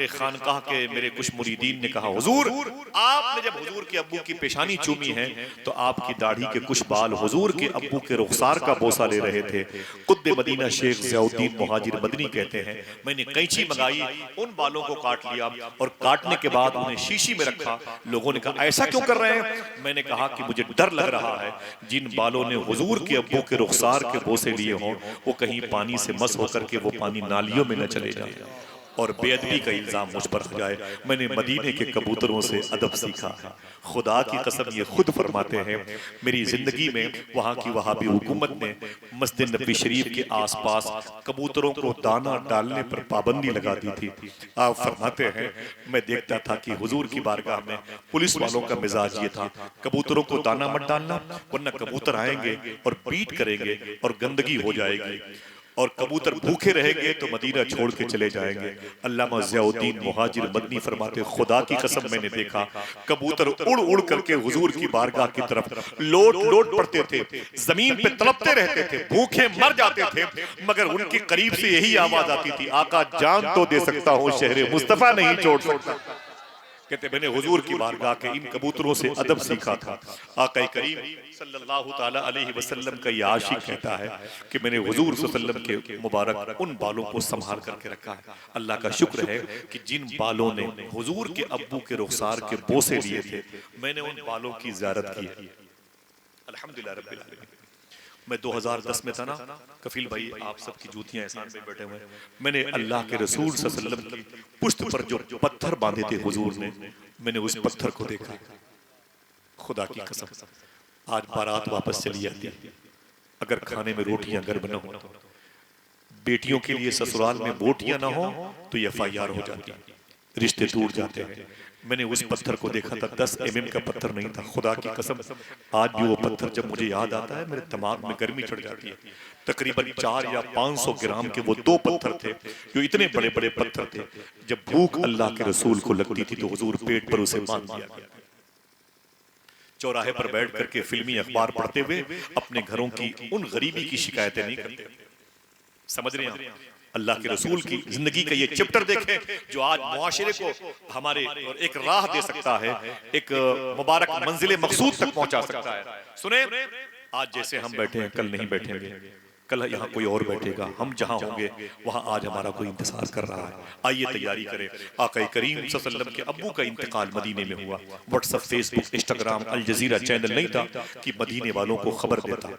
खानकाह के मेरे कुछ मुरीदीन ने कहा, हुजूर आपने जब हुजूर के अब्बू की पेशानी चूमी है तो आपकी दाढ़ी के कुछ बाल हुजूर के अब्बू के रुखसार का बोसा ले रहे थे। कुत्बे मदीना शेख ज़ियाउद्दीन मुहाजिर मदनी कहते हैं, मैंने कैंची मंगाई, उन बालों को काट लिया और काटने के बाद उन्हें शीशी में रखा। लोगों ने कहा ऐसा क्यों कर रहे हैं? मैंने कहा कि मुझे डर लग रहा है जिन बालों ने हुजूर के अब्बू के रुखसार के बोसे लिए हों वो कहीं पानी से मस होकर के वो पानी नालियों में न चले जाए और बेअदबी का इल्जाम मुझ पर आ जाए। मैंने मदीने के कबूतरों से अदब सीखा है। खुदा की कसम ये खुद फरमाते हैं, मेरी जिंदगी में वहाँ की वहाबी हुकूमत ने मस्जिद नबी शरीफ के आसपास कबूतरों को दाना डालने पर पाबंदी लगा दी थी। आप फरमाते हैं, मैं देखता था कि हुजूर की बारगाह में पुलिस वालों का मिजाज ये था, कबूतरों को दाना मत डालना वरना कबूतर आएंगे और बीट करेंगे और गंदगी हो जाएगी और कबूतर भूखे रहेंगे तो मदीना छोड़ के चले जाएंगे। अल्लामा ज़ियाउद्दीन मुहाजिर मदनी फरमाते, खुदा की कसम मैंने देखा कबूतर उड़ उड़ करके हुजूर की बारगाह की तरफ लोट लोट पड़ते थे, जमीन पे तड़पते रहते थे, भूखे मर जाते थे, मगर उनके करीब से यही आवाज आती थी, आका जान तो दे सकता हूँ शहरे मुस्तफा नहीं छोड़ सकता। कहते मैंने हुजूर की बारगाह के इन कबूतरों से अदब सीखा था। आका करीम सल्लल्लाहु ताला अलैहि वसल्लम का ये आशिक कहता है कि मैंने हुजूर सल्लल्लाहु अलैहि वसल्लम के मुबारक उन बालों को संभाल करके रखा है। अल्लाह का शुक्र है कि जिन बालों ने हुजूर के अब्बू के रुखसार के बोसे लिए थे मैंने उन बालों की ज़ियारत की है। अल्हम्दुलिल्लाह रब्बिल आलमीन। मैं 2010 में था ना, कफील भाई आप सबकी जूतियां एहसान पे बैठे हुए, मैंने अल्लाह के रसूल सल्लल्लाहु अलैहि वसल्लम की पुश्त पर जो पत्थर बांधे थे हुजूर ने, मैंने उस पत्थर को देखा। खुदा की कसम आज बारात वापस चली आती, अगर खाने में रोटियां गर्म न हो, बेटियों के लिए ससुराल में बोटियां ना हो तो FIR हो जाती, रिश्ते टूट जाते हैं। मैंने उस पत्थर को देखा था, 10 mm का पत्थर नहीं था। खुदा की कसम आज भी वो पत्थर जब मुझे याद आता है मेरे दिमाग में गर्मी चढ़ जाती है। तकरीबन 4 या 500 ग्राम के वो 2 पत्थर थे जो इतने बड़े बड़े पत्थर थे। जब भूख अल्लाह के रसूल को लगती थी तो हुजूर पेट पर उसे बांध दिया गया। चौराहे पर बैठ करके फिल्मी अखबार पढ़ते हुए अपने घरों की उन गरीबी की शिकायतें नहीं करते। समझ रहे हैं? अल्लाह के रसूल की जिंदगी का ये चैप्टर देखें जो आज मुआशरे को हमारे एक राह दे सकता है, एक मुबारक मंजिले मकसूद तक पहुंचा सकता है। सुने, आज जैसे हम बैठे हैं कल नहीं बैठेंगे, कल यहाँ कोई और बैठेगा, हम जहाँ होंगे वहाँ आज हमारा कोई इंतजार कर रहा है। आइए तैयारी करें। आका करीम सल्लल्लाहु अलैहि वसल्लम के अब्बू का इंतकाल मदीने में हुआ। व्हाट्सएप, फेसबुक, इंस्टाग्राम, अल जजीरा चैनल नहीं था कि मदीने वालों को खबर देता।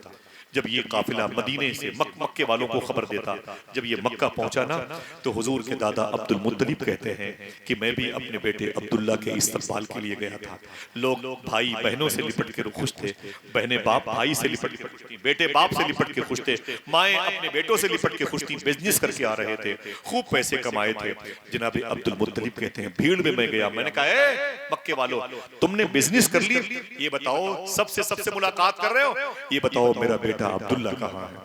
जब ये काफिला मदीने से मक्के वालों को खबर देता, जब ये मक्का पहुंचा ना तो हुजूर के दादा अब्दुल मुत्तलिब कहते हैं कि मैं भी अपने बेटे अब्दुल्ला के इस्तकबाल के लिए गया था। लोग भाई बहनों से लिपट के खुश थे, बहनें बाप भाई से लिपट के खुश थी, बेटे बाप से लिपट के खुश थे, माएँ अपने बेटों से लिपट के खुश थी, बिजनेस करके आ रहे थे, खूब पैसे कमाए थे। जनाब अब्दुल मुत्तलिब कहते हैं भीड़ में मैं गया, मैंने कहा ए मक्के वालों तुमने बिजनेस कर ली, ये बताओ सबसे मुलाकात कर रहे हो, ये बताओ मेरा बेटा अब्दुल्ला कहाँ है?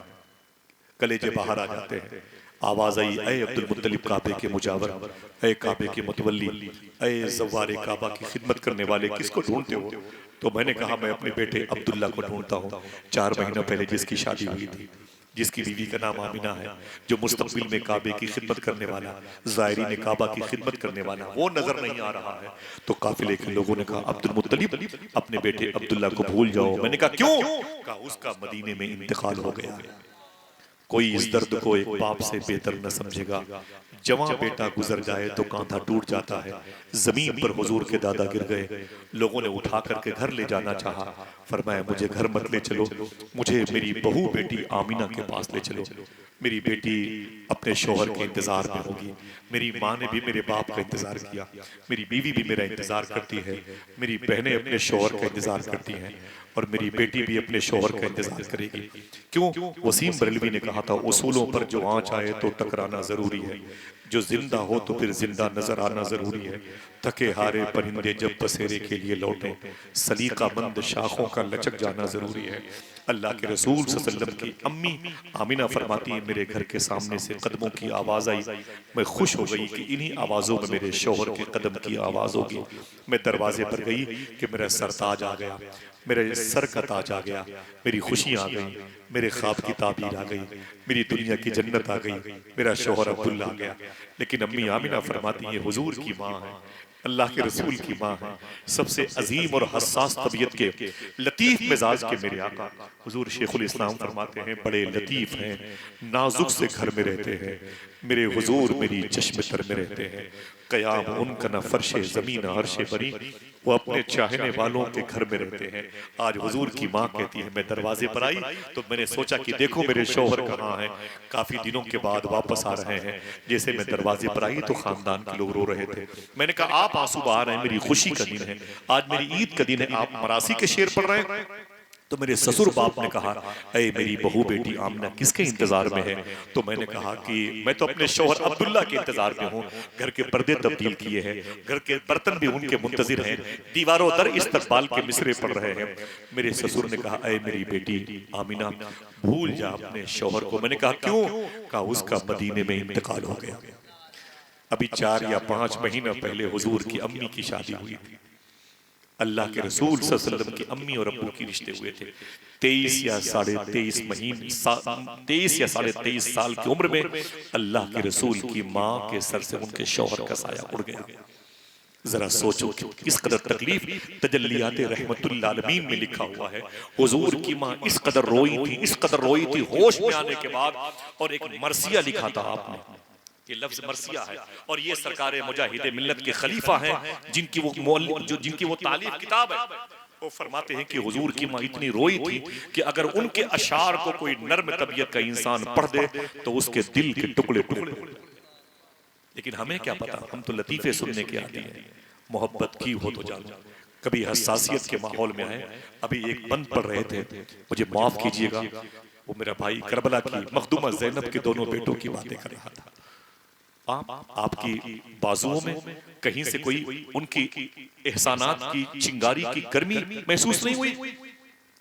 कलेजे बाहर आ जाते हैं। आवाज आई, अय अब्दुल मुत्तलिब काबे के मुजावर, अय काबे के मुतवल्ली, अय ज़वारे काबा की खिदमत करने वाले, किसको ढूंढते हो? तो मैंने कहा मैं अपने बेटे अब्दुल्ला को ढूंढता हूँ, 4 महीनों पहले जिसकी शादी हुई थी, जिसकी बीवी का नाम आमिना है, जो मुस्तकबिल में काबे की खिदमत करने वाला, ज़ायरीन काबा की खिदमत करने वाला, वो नजर नहीं आ रहा है। तो काफिले के लोगों ने कहा अब्दुल मुत्तलिब अपने बेटे अब्दुल्ला को भूल जाओ। मैंने कहा क्यों? कहा उसका मदीने में इंतकाल हो गया है। कोई इस दर्द को एक बाप से बेहतर न समझेगा। जवां बेटा गुजर जाए तो कांधा टूट जाता है। जमीन पर हुजूर के दादा गिर गए, लोगों ने उठा करके घर ले जाना चाहा। फरमाया मुझे घर मत ले चलो, मुझे मेरी बहू बेटी आमिना के पास ले चलो। मेरी बेटी अपने शोहर के इंतजार में होगी। मेरी माँ ने भी मेरे बाप का इंतजार किया, मेरी बीवी भी मेरा इंतजार करती है, मेरी बहनें अपने शोहर का इंतजार करती हैं और मेरी बेटी भी अपने शोहर का इंतजार करेगी। क्यों? वसीम बरेलवी ने कहा था उसूलों पर जो आँच आए तो टकराना जरूरी है, जो जिंदा हो तो फिर जिंदा नजर आना जरूरी है। थके हारे परिंदे जब बसेरे के लिए लौटे, सलीका मंद शाखों का लचक जाना जरूरी है। अल्लाह के रसूल सल्लल्लाहु अलैहि वसल्लम की अम्मी आमिना फरमाती है, मेरे घर के सामने से कदमों की आवाज़ आई, मैं खुश हो गई कि इन्हीं आवाज़ों में मेरे शौहर के कदम की आवाज़ होगी। मैं दरवाजे पर गई कि मेरा सरताज आ गया, मेरे सर का ताज आ गया, मेरी खुशियाँ आ गई, मेरे ख्वाब की ताबीर आ गई, मेरी दुनिया की जन्नत आ गई, मेरा शौहर अब्दुल्ला आ गया। लेकिन अम्मी आमिना फरमाती है, हुजूर की माँ है, अल्लाह के रसूल की माँ है, सबसे अजीम और हसास तबीयत के लतीफ मिजाज के मेरे आका हुजूर शेखुल इस्लाम फरमाते हैं, बड़े लतीफ हैं, नाजुक से घर में रहते हैं, मेरे हुजूर मेरी चश्मे तर में रहते हैं, कयाम उनका न फर्शे जमीन अर्शे बरी, वो अपने चाहने वालों के घर में रहते हैं। आज हुजूर की माँ कहती है, मैं दरवाजे पर आई तो मैंने सोचा कि देखो मेरे शौहर कहाँ हैं, काफी दिनों के बाद वापस आ रहे हैं। जैसे मैं दरवाजे पर आई तो खानदान के लोग रो रहे थे। मैंने कहा आप आंसू बहा रहे हैं, मेरी खुशी का दिन है, आज मेरी ईद का दिन है, आप मरासी के शेर पढ़ रहे हैं। तो मेरे ससुर बाप ने कहा, अरे मेरी बहू बेटी आमना किसके इंतजार में है? तो मैंने कहा कि मैं तो अपने शौहर अब्दुल्ला के इंतजार में हूँ। घर के पर्दे तब्दील किए हैं, घर के बर्तन भी उनके मुंतजिर हैं, दीवारों दर इस्तकबाल के मिसरे पड़ रहे हैं। मेरे ससुर ने कहा, अरे मेरी बेटी आमिना भूल जा अपने शौहर को। मैंने कहा क्यों? कहा उसका मदीने में इंतकाल हो गया। अभी 4 या 5 महीना पहले हुजूर की अम्मी की शादी हुई थी। अल्लाह के रसूल सल्लल्लाहु अलैहि वसल्लम की अम्मी और अब्बू की रिश्ते हुए थे। 23 या 23.5 महीने 23 या 23.5 साल की उम्र में अल्लाह के रसूल की माँ के सर से उनके शौहर का साया उड़ गया। जरा सोचो कि इस कदर तकलीफ तजल्लियात रहमतुल आलमीन में लिखा हुआ है। हुजूर की माँ इस कदर रोई थी, इस कदर रोई थी होश में आने के बाद। और एक मरसिया लिखा था आपने, ये लफ्ज मरसिया है, और ये सरकार मुजाहिदे मिल्लत के खलीफा हैं, जिनकी वो तालीफ किताब है। वो फरमाते हैं कि हुजूर की माँ इतनी रोई थी कि अगर उनके अशार को कोई नर्म तबीयत का इंसान पढ़ दे तो उसके दिल के टुकड़े टुकड़े। लेकिन हमें क्या पता, हम तो लतीफे सुनने के आती हैं। मोहब्बत की हो तो जानो, कभी हसासियत के माहौल में आए। अभी एक बंद पढ़ रहे थे, मुझे माफ कीजिएगा, वो मेरा भाई करबला की मखदूमा ज़ैनब के दोनों बेटों की बातें कर रहा था। आपकी बाजुओं में कहीं से कोई उनकी एहसानात की चिंगारी की गर्मी महसूस नहीं हुई?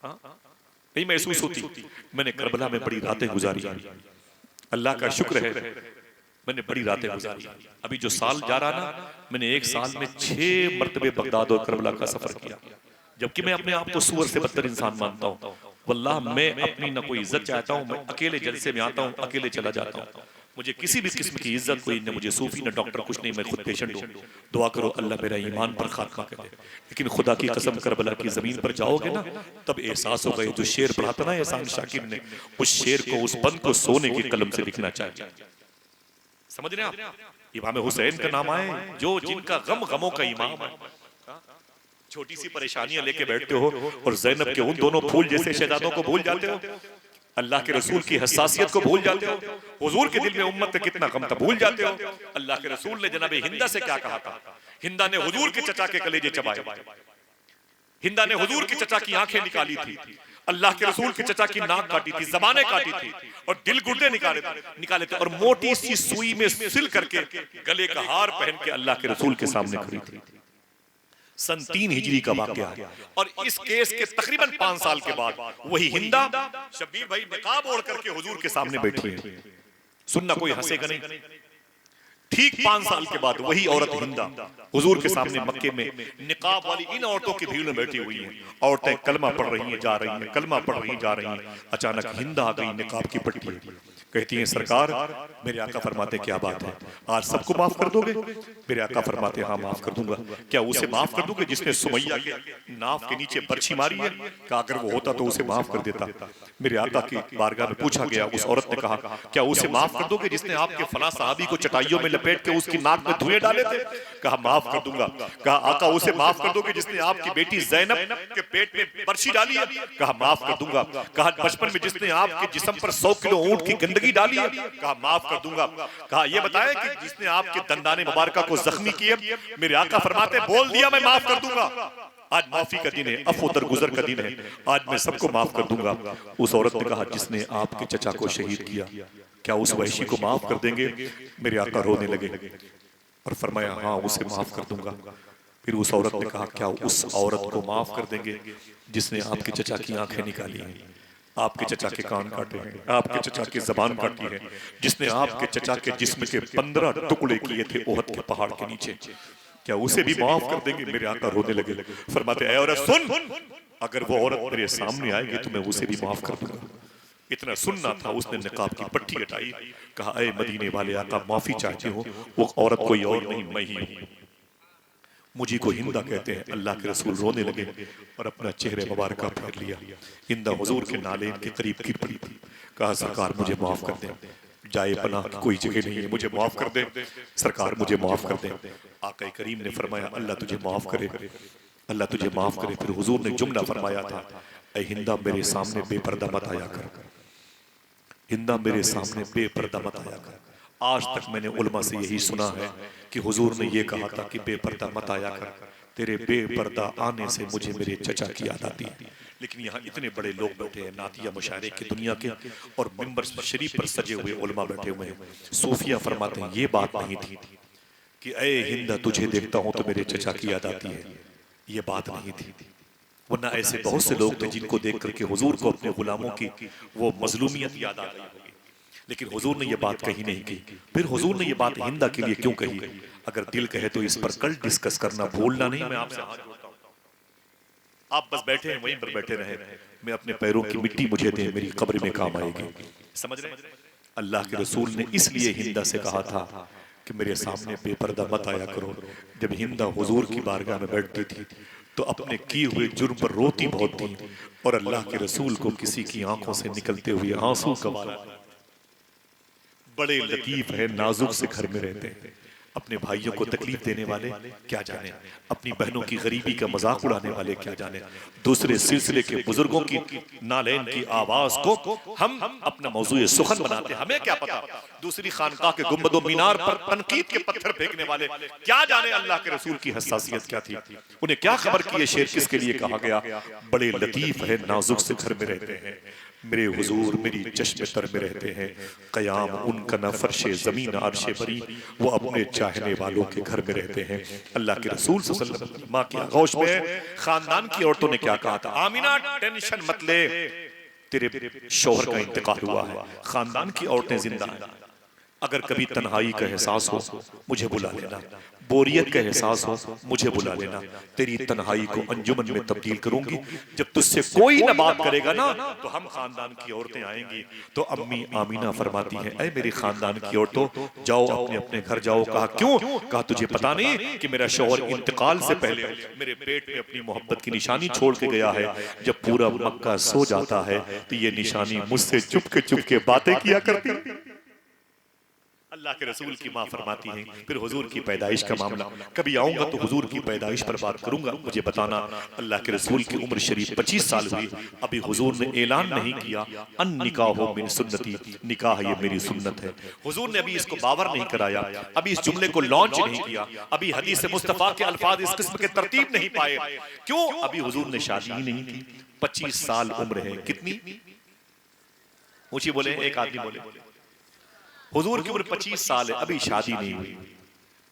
नहीं महसूस होती। मैंने करबला में बड़ी रातें गुजारी, अल्लाह का शुक्र है मैंने बड़ी रातें गुजारी। अभी जो साल जा रहा ना, मैंने एक साल में 6 मरतबे बगदाद और करबला का सफर किया, जबकि मैं अपने आप को सुअर से बदतर इंसान मानता हूँ। वल्लाह मैं अपनी न कोई इज्जत चाहता हूँ, मैं अकेले जलसे में आता हूँ, अकेले चला जाता हूँ। मुझे किसी भी किस्म की इज्जत कोई न, मुझे सूफी न डॉक्टर कुछ नहीं, मैं खुद पेशेंट हूँ। दुआ करो अल्लाह मेरा ईमान पर खात्मा करे। लेकिन खुदा की कसम करबला की जमीन पर जाओगे ना, तब एहसास होगा जो शेर पढ़ा था ना एहसान शाकिर ने, उस शेर को, उस बंद को सोने की कलम से लिखना चाहिए। समझ रहे हैं आप? इमाम हुसैन का नाम आए, जो जिनका गम गमों का इमाम है। छोटी सी परेशानियां लेके बैठते हो और ज़ैनब के उन दोनों फूल जैसे शहजादों को भूल जाते हो, अल्लाह के रसूल की हसासियत को भूल जाते हो, हुजूर के दिल में उम्मत का कितना गम था भूल जाते हो। अल्लाह के रसूल ने जनाब हिंदा से क्या कहा था? हिंदा ने हुजूर के चचा के कलेजे चबाए, हिंदा ने हुजूर के चचा की आंखें निकाली थी, अल्लाह के रसूल के चचा की नाक काटी थी, जबानें काटी थी और दिल गुर्दे निकाले थे और मोटी सी सुई में सिल करके गले का हार पहन के अल्लाह के रसूल के सामने खड़ी थी। सन 3 हिजरी का वाकया है। और इस केस के तकरीबन 5 साल के बाद वही हिंदा, शब्बीर भाई निकाब ओढ़ करके हुजूर के सामने बैठी है। सुनना कोई हंसेगा नहीं। ठीक 5 साल के बाद वही औरत हिंदा हुजूर के सामने मक्के में निकाब वाली इन औरतों की भीड़ में बैठी हुई हैं। औरतें कलमा पढ़ रही हैं, जा रही हैं, कलमा पढ़ रही जा रही हैं। अचानक हिंदा आ गई निकाब की पट्टी, कहती हैं सरकार, मेरे आका फरमाते क्या बात है, आज सबको माफ कर दोगे? मेरे आका फरमाते हाँ माफ कर दूंगा। क्या उसे माफ कर दोगे जिसने सुमैया के नाफ के नीचे बर्छी मारी है? क्या अगर वो होता तो उसे माफ कर देता। मेरे आका की बारगाह में पूछा गया, उस औरत ने कहा क्या उसे माफ कर दोगे जिसने आपके फला साहबी को चटाइयों में लपेट के उसकी नाक में धुएं डाले थे? कहा माफ कर दूंगा। कहा आका उसे माफ कर दोगे जिसने आपकी बेटी ज़ैनब के पेट में बर्छी डाली है? कहा माफ कर दूंगा। कहा बचपन में जिसने आपके जिस्म पर 100 किलो ऊंट की गंदगी डाली है? कहा माफ कर दूंगा। कहा ये बताएं कि जिसने आपके दंदाने मुबारका को जख्मी किए? मेरे आका फरमाते बोल दिया मैं माफ कर दूंगा। आज माफी का दिन है, अफ़्व दरगुजर का दिन है, आज मैं सबको माफ कर दूंगा। उस औरत ने कहा जिसने आपके चचा को शहीद किया, क्या उस वहशी को माफ कर देंगे? मेरे आका रोने लगे और फरमाया हाँ उसे माफ कर दूंगा। फिर उस औरत ने कहा क्या उस औरत को माफ कर देंगे जिसने आपके चचा की आंखें निकाली हैं? आपके चचा के कान काटे हैं, आपके चचा की जबान काटी है, जिसने आपके चचा के जिस्म के 15 टुकड़े किए थे ओहद के पहाड़ के नीचे, क्या उसे भी माफ कर देंगे? मेरे आका रोने लगे, फरमाते ऐ औरत सुन, अगर वो औरत मेरे सामने आएगी तो मैं उसे भी माफ कर दूंगा। इतना सुनना था, उसने निकाब की पट्टी हटाई, कहा ऐ मदीने वाले आका माफी चाहते हो, वो औरत कोई और नहीं मैं ही हूं, मुझे को हिंदा कहते हैं। अल्लाह के रसूल रोने लगे और अपना चेहरे मुबारक फेर लिया। हिंदा हुजूर के नाले के करीब गिर पड़ी थी, कहा सरकार मुझे माफ कर दे, जाए पनाह की कोई जगह नहीं है, मुझे माफ कर दे सरकार, मुझे माफ कर दे। आका करीम ने फरमाया अल्लाह तुझे माफ करे, अल्लाह तुझे माफ करे। फिर हुजूर ने जुमला फरमाया था, ऐ हिंदा मेरे सामने बेपर्दा मत आया कर, हिंदा मेरे सामने बेपर्दा मत आया कर। आज तक मैंने उलमा से यही सुना है कि हुजूर ने यह कहा था कि बेपर्दा मत आया कर, तेरे बेपर्दा आने से मुझे मेरे चचा की याद आती है। लेकिन यहाँ इतने बड़े लोग बैठे हैं, नातिया मुशायरे की दुनिया के, और मिंबर शरीफ पर सजे हुए उलमा बैठे हुए हैं। सूफिया फरमाते हैं ये बात नहीं थी कि ऐ हिंदा तुझे देखता हूं तो मेरे चचा की याद आती है, ये बात नहीं थी। वरना ऐसे बहुत से लोग थे जिनको देख करके हुजूर को अपने गुलामों की वो मजलूमियत याद आ गई होगी, लेकिन हुजूर ने ये बात कही नहीं की। फिर हुजूर ने ये बात हिंदा के लिए क्यों कही? अगर दिल कहे तो इस पर कल डिस्कस करना भूलना नहीं। मैं आपसे हाथ जोड़ता हूं, आप बस बैठे हैं वहीं पर बैठे रहे, मैं अपने पैरों की मिट्टी मुझे दे, मेरी कब्र में काम आएगी। समझ रहे? अल्लाह के रसूल ने इसलिए हिंदा से कहा था कि मेरे सामने बेपर्दा मत आया करो। जब हिंदा हुजूर की बारगाह में बैठती थी तो अपने किए हुए जुर्म पर रोती बहुत थी, और अल्लाह के रसूल को किसी की आंखों से निकलते हुए आंसू का वाला। बड़े लतीफ है, नाजुक से घर में रहते हैं, अपने भाइयों को तकलीफ देने वाले क्या जाने, अपनी बहनों की गरीबी का मजाक उड़ाने वाले क्या जाने, दूसरे सिलसिले के बुजुर्गों की नालैन की आवाज को हम अपना मौजूए सुखन बनाते हैं, हमें क्या पता दूसरी खानकाह के गुंबदों मीनार पर तनकीद के पत्थर फेंकने वाले क्या जाने अल्लाह के रसूल की हसासियत क्या थी, उन्हें क्या खबर कि ये शेर किसके लिए कहा गया। बड़े लतीफ है, नाजुक से घर में रहते हैं, मेरे हुजूर मेरी चश्मे तर में रहते हैं, कयाम उनका न फर्शे जमीन अर्शे बरी, वो अपने चाहने वालों के घर में रहते हैं। अल्लाह के रसूल सल्लल्लाहु अलैहि वसल्लम माँ की आगोश में खानदान की औरतों ने क्या कहा था, आमीना टेंशन मत ले, तेरे शौहर का इंतकाल हुआ है, खानदान की औरतें जिंदा हैं, अगर कभी तन्हाई का एहसास हो मुझे बुला लेना, बोरियत का एहसास हो मुझे बुला लेना, तेरी तन्हाई को अंजुमन में तब्दील करूंगी। जब तुझसे कोई न बात करेगा ना तो हम खानदान की औरतें आएंगी। तो अम्मी आमीना फरमाती हैं, ऐ मेरे खानदान की औरतों जाओ अपने अपने घर जाओ। कहा क्यों? कहा तुझे पता नहीं कि मेरा शौहर इंतकाल से पहले मेरे पेट में अपनी मोहब्बत की निशानी छोड़ के गया है। जब पूरा मक्का सो जाता है तो ये निशानी मुझसे चुप के बातें किया करती। अल्लाह के रसूल की माँ फरमाती हैं, फिर हुजूर की पैदाइश का मामला, कभी आऊंगा तो हुजूर की पैदाइश पर बात करूंगा, मुझे बताना। अल्लाह के रसूल की उम्र शरीफ 25 साल हुई, अभी हुजूर ने ऐलान नहीं किया अन निकाह मिन सुन्नती, निकाह ये मेरी सुन्नत है। हुजूर ने अभी इसको बावर नहीं कराया, अभी इस जुमले को लॉन्च नहीं किया, अभी हदीस मुस्तफा के अल्फाज इस किस्म के तरतीब नहीं पाए। क्यों? अभी हुजूर ने शादी ही नहीं की। 25 साल उम्र है, कितनी ऊंची बोले? एक आदमी बोले हुजूर की उम्र 25 साल है, अभी शादी नहीं हुई।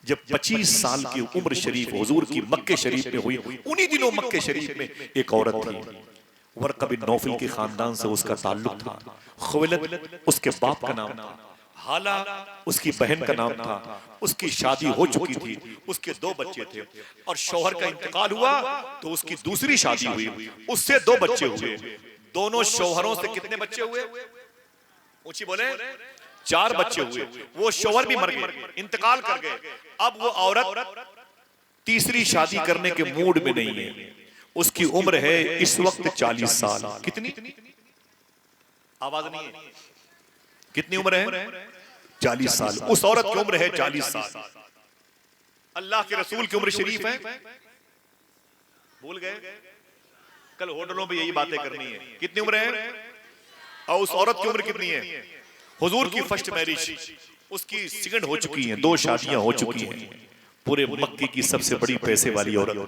जब 25 साल की उम्र शरीफ हुजूर की मक्के शरीफ में हुई, उन्हीं दिनों मक्के शरीफ में एक औरत थी, वर्क़ा बिन नौफल के खानदान से उसका ताल्लुक था, खुवैलद उसके बाप का नाम था, हाला उसकी बहन का नाम था, उसकी शादी हो चुकी थी, उसके 2 बच्चे थे, और शौहर का इंतकाल हुआ तो उसकी दूसरी शादी हुई, उससे 2 बच्चे हुए। दोनों शौहरों से कितने बच्चे हुए? ऊंची बोले 4 बच्चे हुए। वो शौहर भी मर गए, इंतकाल कर गए। अब वो औरत तीसरी शादी करने के मूड में नहीं है, उसकी उम्र है इस वक्त 40 साल। कितनी? आवाज नहीं है, कितनी उम्र है? 40 साल। उस औरत की उम्र है 40 साल। अल्लाह के रसूल की उम्र शरीफ है, भूल गए? कल होटलों पे यही बातें करनी है। कितनी उम्र है? और उस औरत की उम्र कितनी है? हुजूर की फर्स्ट मैरिज, उसकी सेकंड हो चुकी हैं, 2 शादियां हो चुकी हैं। पूरे मक्के की सबसे बड़ी पैसे वाली औरत,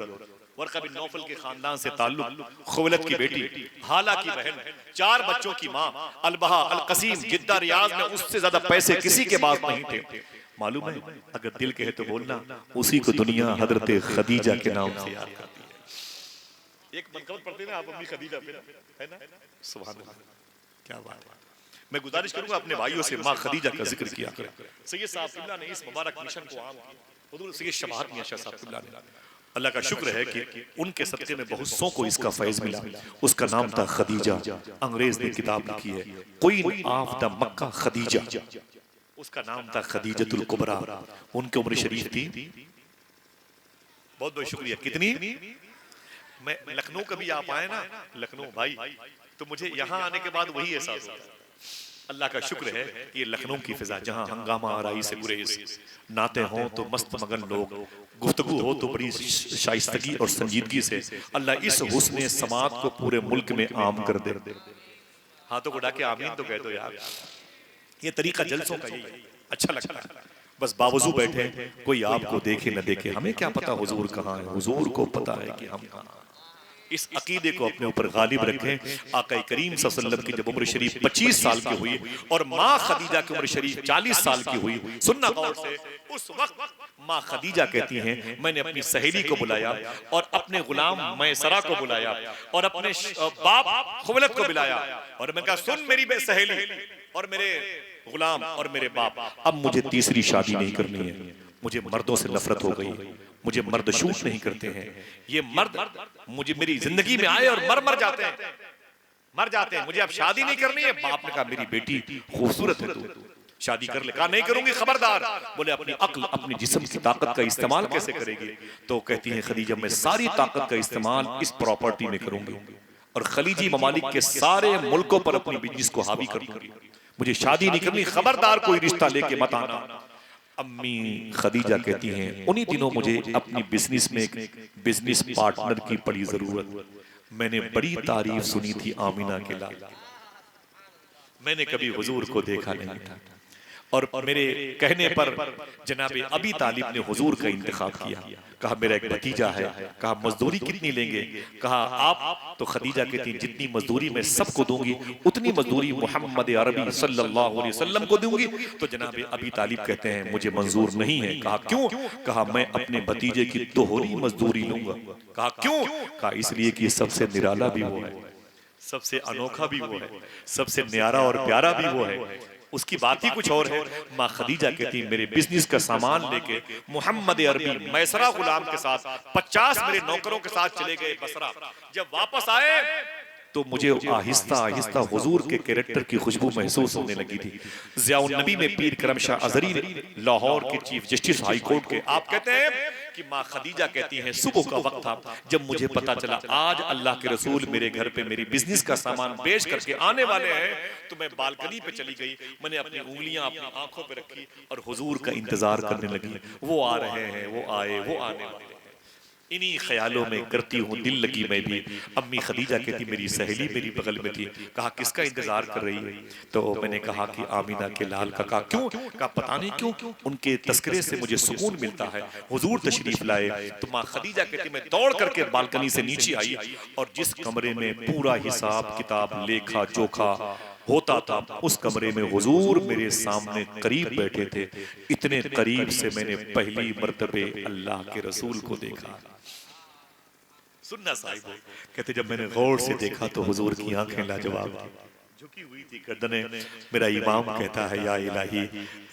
वर्क़ा बिन नौफल के खानदान से ताल्लुक, खुवैलद की बेटी, हाला की बहन, 4 बच्चों की माँ, अलबहा अलकसीम जिद्दा रियाज में उससे ज्यादा पैसे किसी के पास नहीं थे। मालूम है, अगर दिल कहे तो बोलना, उसी को दुनिया हजरत खदीजा के नाम से याद करती है। एक मनकबत पढ़ते ना आप, अम्मी खदीजा पे, है ना? सुभान अल्लाह। क्या बात है। मैं गुजारिश करूंगा अपने भाइयों से माँ खदीजा का जिक्र किया करें। सैयद साहब किबला ने इस मुबारक मिशन को आम किया, हुजूर सैयद शमाहत मियां शाह साहब किबला ने। अल्लाह का शुक्र है कि उनके सदके में बहुत सौ को इसका फैज मिला। उसका नाम था खदीजा। अंग्रेज ने किताब लिखी है क्वीन ऑफ द मक्का खदीजा, उसका नाम था खदीजतुल कुबरा। उनकी उम्र शरीफ थी, बहुत बहुत शुक्रिया, कितनी, मैं लखनऊ कभी आप आए ना लखनऊ भाई, तो मुझे यहाँ आने के बाद वही एहसास होता है। अल्लाह का शुक्र है कि ये लखनऊ की फिजा जहाँ हंगामा आराई से गुरेज, नाते हों तो मस्त मगन लोग, गुफ्तगू हो तो बड़ी शाइस्तगी और संजीदगी से अल्लाह इस हुस्न समात को पूरे मुल्क में आम कर दे। हाथों को डाके आमीन तो कह दो यार। ये तरीका जलसों का यही है, अच्छा लगता है। बस बावजू बैठे, कोई आपको देखे न देखे, हमें क्या पता हुजूर कहाँ है, हुजूर को पता है कि हम कहाँ। इस अकीदे को अपने ऊपर गालिब रखें। आका करीम सल्लल्लाहु अलैहि वसल्लम की जब उम्र शरीफ 25 साल की हुई और माँ खदीजा की उम्र शरीफ 40 साल की हुई, सुनना गौर से, उस वक्त माँ खदीजा कहती हैं मैंने अपनी सहेली को बुलाया और अपने गुलाम मैसरा को बुलाया और अपने बाप खुवलत को बुलाया और मैंने कहा सुन मेरी सहेली और मेरे गुलाम और मेरे बाप, अब मुझे तीसरी शादी नहीं करनी है। मुझे मर्दों से नफरत हो गई, मुझे मर्द शूट नहीं करते हैं। ये मर्द मुझे मेरी जिंदगी में आए और मर जाते हैं, मर जाते हैं। मुझे अब शादी नहीं करनी है। बाप ने कहा मेरी बेटी खूबसूरत है, तू शादी कर ले। कहा नहीं करूंगी, खबरदार। बोले अपनी अक्ल, अपनी जिस्म की ताकत का इस्तेमाल कैसे करेगी? तो कहती है खदीजा मैं सारी ताकत का इस्तेमाल इस प्रॉपर्टी में करूंगी और खलीजी ममालिक के सारे मुल्कों पर अपनी बिजनेस को हावी कर दूंगी। मुझे शादी नहीं करनी, खबरदार कोई रिश्ता लेके मत आना। अम्मी खदीजा कहती हैं उन्हीं दिनों मुझे अपनी बिजनेस में एक बिजनेस पार्टनर की बड़ी जरूरत। मैंने बड़ी तारीफ सुनी थी आमिना के लाल, मैंने कभी हुजूर को देखा नहीं था और मेरे कहने पर जनाबे अबी तालिब ने हुजूर का इंतखाब किया। कहा मेरा एक भतीजा है। कहा मजदूरी कितनी लेंगे? कहा आप तो खदीजा कहती जितनी मजदूरी मैं सबको दूंगी उतनी मजदूरी मोहम्मद अरबी सल्लल्लाहु अलैहि वसल्लम को दूंगी। तो जनाबे अबी तालिब कहते हैं मुझे मंजूर नहीं है। कहा क्यों? कहा मैं अपने भतीजे की दोहरी मजदूरी लूंगा। कहा क्यों? कहा इसलिए कि सबसे निराला भी वो है, सबसे अनोखा भी वो है, सबसे न्यारा और प्यारा भी वो है। उसकी बात ही कुछ और है। माँ खदीजा कहती मेरे बिजनेस का सामान लेके मोहम्मद अरबी मैसरा गुलाम के साथ 50 मेरे नौकरों के साथ चले गए बसरा। जब वापस आए तो मुझे आहिस्ता आहिस्ता हुजूर के कैरेक्टर की खुशबू महसूस होने लगी थी। ज़ियाउन नबी में पीर करम शाह अज़हरी लाहौर के चीफ जस्टिस हाई कोर्ट के, आप कहते हैं कि माँ खदीजा कहती हैं सुबह का वक्त था जब मुझे पता चला आज अल्लाह के रसूल मेरे घर पे मेरी बिजनेस का सामान बेच करके आने वाले हैं, तो मैं बालकनी पे चली गई। मैंने अपनी उंगलियां अपनी आंखों पे रखी और हुजूर का इंतजार करने लगी। वो आ रहे हैं, वो आए, वो आने वाले हैं। इन्हीं ख्यालों में करती हूँ दिल लगी मैं भी। अम्मी खदीजा कहती मेरी सहेली मेरी बगल में थी। कहा किसका इंतजार कर रही है? तो मैंने कहा कि आमिना के लाल का। कहा क्यों? कहा पता नहीं क्यों, उनके तस्करे से मुझे सुकून मिलता है। हुजूर तशरीफ लाए तो माँ खदीजा कहती मैं दौड़ करके बालकनी से नीचे आई और जिस कमरे में पूरा हिसाब किताब लेखा जोखा होता था उस कमरे में हुजूर मेरे सामने करीब बैठे थे। इतने करीब से मैंने पहली मर्तबे अल्लाह के रसूल को देखा। सुनना साहिब, कहते जब मैंने गौर से देखा तो हुजूर की आंखें लाजवाब थी, झुकी हुई थी गर्दनें। मेरा इमाम कहता है या इलाही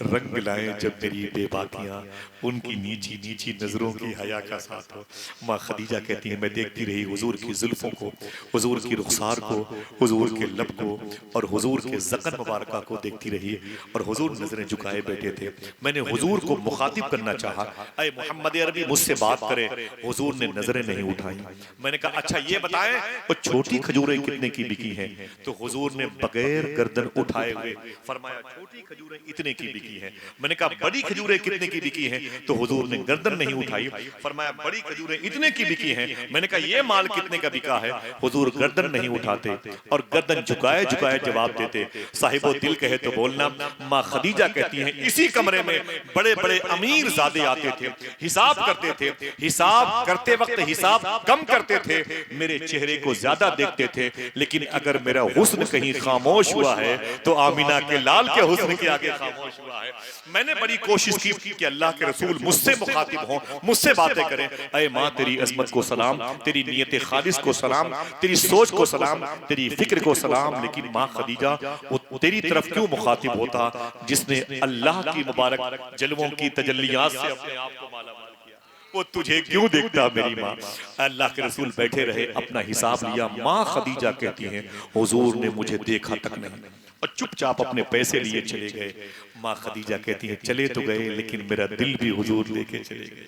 रंग लाएं जब मेरी बेबाकियां उनकी नीची नीची नजरों की हया का साथ हो। माँ खदीजा कहती है मैं देखती रही हुजूर की जुल्फों को, हुजूर की रुखसार को, हुजूर के लब को और हुजूर के ज़क़न मुबारका को देखती रही और हुजूर नजरें झुकाए बैठे थे। मैंने हुजूर को मुखातिब करना चाहा, अय मोहम्मद अरबी मुझसे बात करे। हुजूर ने नजरें नहीं उठाई। मैंने कहा अच्छा ये बताएं वो छोटी खजूरें कितने की बिकी हैं? तो हुजूर ने बगैर गर्दन उठाए हुए फरमाया छोटी खजूरें इतने की बिकी हैं। मैंने कहा बड़ी खजूरें कितने की बिकी हैं? तो हुजूर ने गर्दन नहीं उठाई, फरमाया बड़ी खजूरें इतने की बिकी हैं। मैंने कहा ये माल कितने का बिका है? हुजूर गर्दन नहीं उठाते और गर्दन झुकाए झुकाए जवाब देते। साहिबो दिल कहे तो बोलना। माँ खदीजा कहती हैं इसी कमरे में बड़े बड़े अमीर ज़ादे आते थे, हिसाब करते थे, हिसाब करते वक्त हिसाब कम करते थे, मेरे चेहरे को ज्यादा देखते थे, लेकिन अगर मेरा हुस्न कहीं खामोश हुआ है तो आमिना के लाल के हुस्न के आगे खामोश हुआ है। मैंने बड़ी कोशिश की कि अल्लाह के रसूल मुझसे मुखातिब हों, मुझसे बातें करें। ऐ माँ तेरी अजमत को सलाम, तेरी नियत खालिस को सलाम, तेरी सोच को सलाम, तेरी फिक्र को सलाम। लेकिन माँ खदीजा वो तेरी तरफ क्यों मुखातिब होता जिसने अल्लाह की मुबारक जलवों की तजल्लियात से अपने आप को मालामाल किया, वो तुझे क्यों देखता मेरी माँ। अल्लाह के रसूल बैठे रहे, अपना हिसाब लिया। माँ खदीजा कहती हैं हुजूर ने मुझे देखा तक नहीं और चुपचाप अपने पैसे लिए चले गए। माँ खदीजा कहती हैं चले तो गए लेकिन मेरा दिल भी हुजूर लेके चले गए।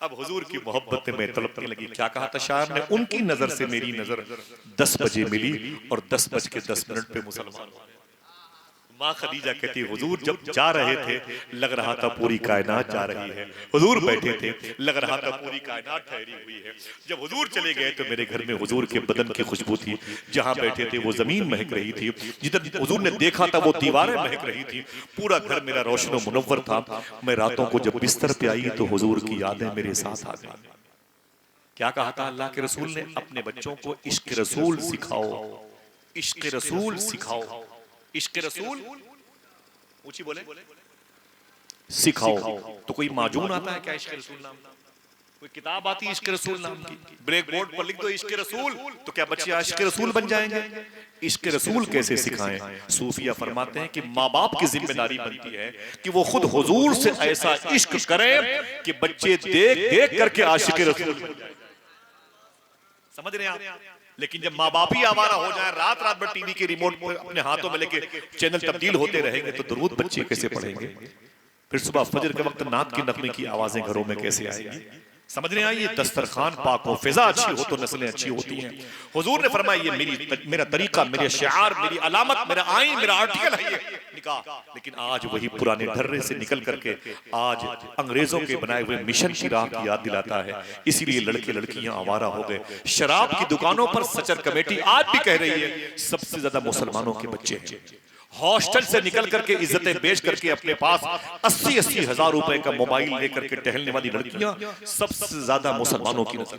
अब हुजूर की मोहब्बत में तड़पने लगी। क्या कहा था शायर ने, उनकी नजर से मेरी नजर 10 बजे मिली और 10:10 पे मुसलमान। माँ खदीजा कहती है हुजूर जब जा रहे थे लग रहा था पूरी कायनात जा रही है, हुजूर बैठे थे लग रहा था पूरी कायनात ठहरी हुई है। जब हुजूर चले गए तो मेरे घर में हुजूर के बदन की खुशबू थी, जहाँ बैठे थे वो जमीन महक रही थी, जिधर हुजूर ने देखा था वो दीवारें महक रही थी, पूरा घर मेरा रोशन मुनव्वर था। मैं रातों को जब बिस्तर पे आई तो हुजूर की यादें मेरे साथ आ गई। क्या कहा था अल्लाह के रसूल ने, अपने बच्चों को इश्क रसूल सिखाओ, इश्क रसूल सिखाओ, इश्क रसूल ऊंची बोले सिखाओ। तो कोई माजून आता है क्या इश्क रसूल नाम, कोई किताब आती है इश्क रसूल नाम की, ब्लैक बोर्ड पर लिख दो इश्क रसूल, तो क्या बच्चे इश्क रसूल बन जाएंगे। इश्क रसूल कैसे सिखाएं। सूफिया फरमाते हैं कि माँ बाप की जिम्मेदारी बनती है कि वो खुद हुजूर से ऐसा इश्क करें कि बच्चे देख देख करके आशिक रसूल बन जाए। समझ रहे हैं आप। लेकिन जब माँ बाप ही आवारा हो जाए, रात रात भर टीवी के रिमोट अपने हाथों में लेके चैनल तब्दील होते रहेंगे तो दुरूद बच्चे कैसे पढ़ेंगे। फिर सुबह फजर के वक्त नात की नगमे की आवाजें घरों में कैसे आएंगी। समझ रहे हैं। ये दस्तरखान पाक हो, फिजा अच्छी हो तो नस्लें अच्छी होती हैं। हुजूर ने फरमाया ये मेरा तरीका, मेरे शिआर, मेरी अलामत, मेरा आइन, मेरा आर्टिकल है ये निकाह। लेकिन आज वही पुराने ढर्रे से निकल करके आज अंग्रेजों के बनाए हुए मिशन की राह की याद दिलाता है। इसीलिए लड़के लड़कियां आवारा हो गए। शराब की दुकानों पर सचर कमेटी आज भी कह रही है सबसे ज्यादा मुसलमानों के बच्चे हैं। हॉस्टल से निकल करके इज्जतें बेच करके अपने पास 80-80 हजार रुपए का मोबाइल लेकर के टहलने वाली लड़कियां सबसे ज्यादा मुसलमानों की नजर।